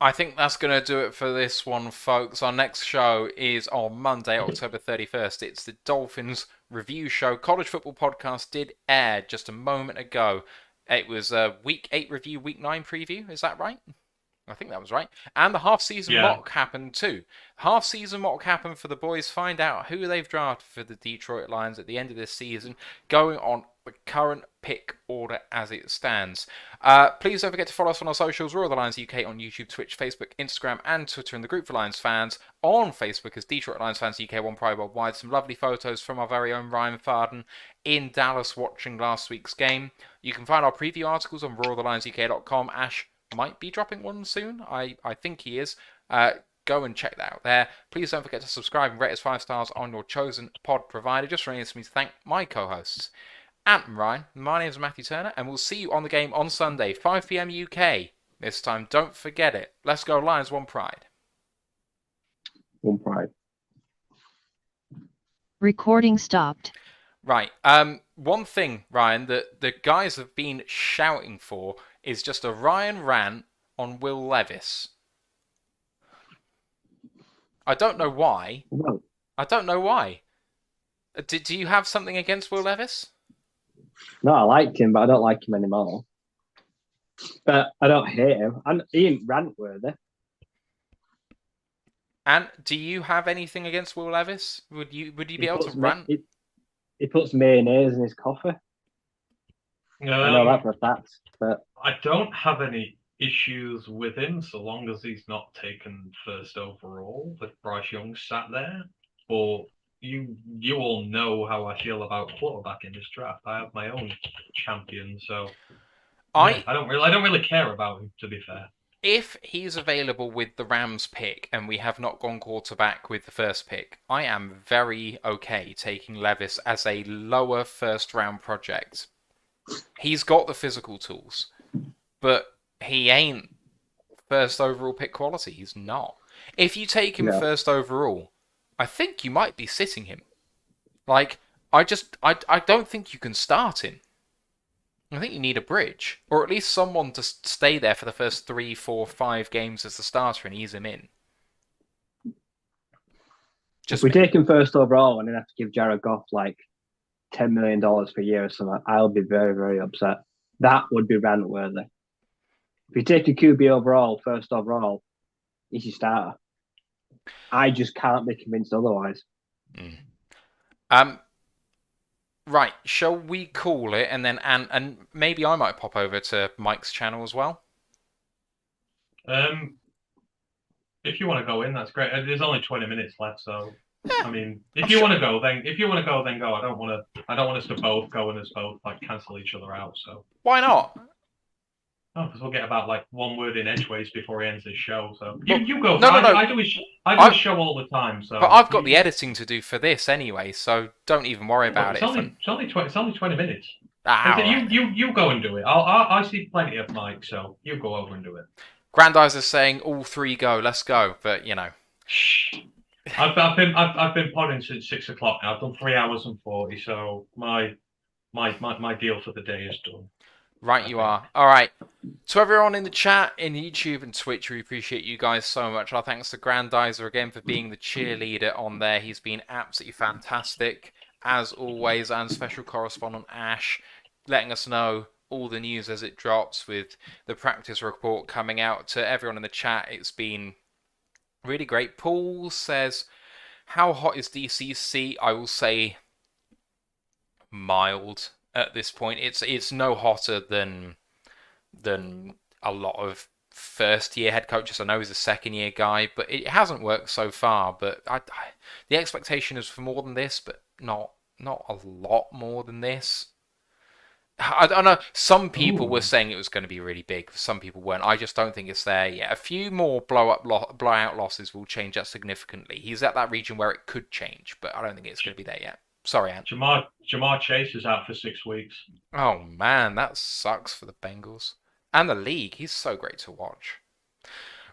I think that's going to do it for this one, folks. Our next show is on Monday, October 31st. It's the Dolphins review show. College Football Podcast did air just a moment ago. It was a Week 8 review, Week 9 preview. Is that right? I think that was right. And the half-season mock happened too. Half-season mock happened for the boys. Find out who they've drafted for the Detroit Lions at the end of this season, going on the current pick order as it stands. Please don't forget to follow us on our socials. We're all the Lions UK on YouTube, Twitch, Facebook, Instagram, and Twitter, and the group for Lions fans on Facebook as Detroit Lions Fans UK 1 Pride Worldwide. Some lovely photos from our very own Ryan Farden in Dallas watching last week's game. You can find our preview articles on ROTL.UK.com. Ash might be dropping one soon. I think he is. Go and check that out there. Please don't forget to subscribe and rate us 5 stars on your chosen pod provider. Just remains for me to thank my co-hosts, Ant and Ryan. My name is Matthew Turner, and we'll see you on the game on Sunday, 5 p.m. UK. This time, don't forget it. Let's go Lions, one pride. One pride. Recording stopped. Right. One thing, Ryan, that the guys have been shouting for is just a Ryan rant on Will Levis. I don't know why. No. I don't know why. Do you have something against Will Levis? No, I liked him, but I don't like him anymore. But I don't hate him. And he ain't rant-worthy. And do you have anything against Will Levis? Would you be able to rant? He puts mayonnaise in his coffee. I know that for a fact. But I don't have any issues with him so long as he's not taken first overall with Bryce Young sat there. But you all know how I feel about quarterback in this draft. I have my own champion, so I don't really care about him, to be fair. If he's available with the Rams pick and we have not gone quarterback with the first pick, I am very okay taking Levis as a lower first round project. He's got the physical tools, but he ain't first overall pick quality. He's not. If you take him Yeah. first overall, I think you might be sitting him. Like, I don't think you can start him. I think you need a bridge, or at least someone to stay there for the first 3, 4, 5 games as the starter and ease him in. If we take him first overall and then have to give Jared Goff like $10 million per year or something, I'll be very, very upset. That would be rant worthy. If you take a QB overall, first overall, he's your starter. I just can't be convinced otherwise. Right, shall we call it, and then and maybe I might pop over to Mike's channel as well. If you want to go in, that's great. There's only 20 minutes left, so I mean, if you want to go, then go. I don't want us to both go and us both like cancel each other out. So why not? Oh, because we'll get about like one word in edgeways before he ends his show. So you go. No. I do his show all the time. So, but I've got the editing to do for this anyway, so don't even worry about it. It's only 20 minutes. Right. You go and do it. I see plenty of Mike, so you go over and do it. Grandizer's saying all 3 go. Let's go, but you know. Shh. I've been podding since 6 o'clock now. I've done 3 hours and 40, so my deal for the day is done. Right, you are. All right. To everyone in the chat, in YouTube and Twitch, we appreciate you guys so much. Our thanks to Grandizer again for being the cheerleader on there. He's been absolutely fantastic, as always, and special correspondent Ash, letting us know all the news as it drops with the practice report coming out. To everyone in the chat, it's been really great. Paul says, how hot is DCC? I will say mild at this point. It's no hotter than a lot of first-year head coaches. I know he's a second-year guy, but it hasn't worked so far. But the expectation is for more than this, but not a lot more than this. I don't know. Some people were saying it was going to be really big. Some people weren't. I just don't think it's there yet. A few more blowout losses will change that significantly. He's at that region where it could change, but I don't think it's going to be there yet. Sorry, Ant. Jamar Chase is out for 6 weeks. Oh man, that sucks for the Bengals and the league. He's so great to watch.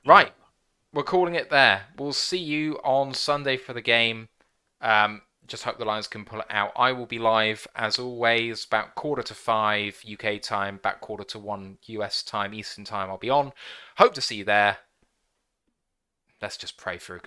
Right, we're calling it there. We'll see you on Sunday for the game. Just hope the Lions can pull it out. I will be live, as always, about 4:45 UK time, back 1:45 US time, Eastern time. I'll be on. Hope to see you there. Let's just pray for a good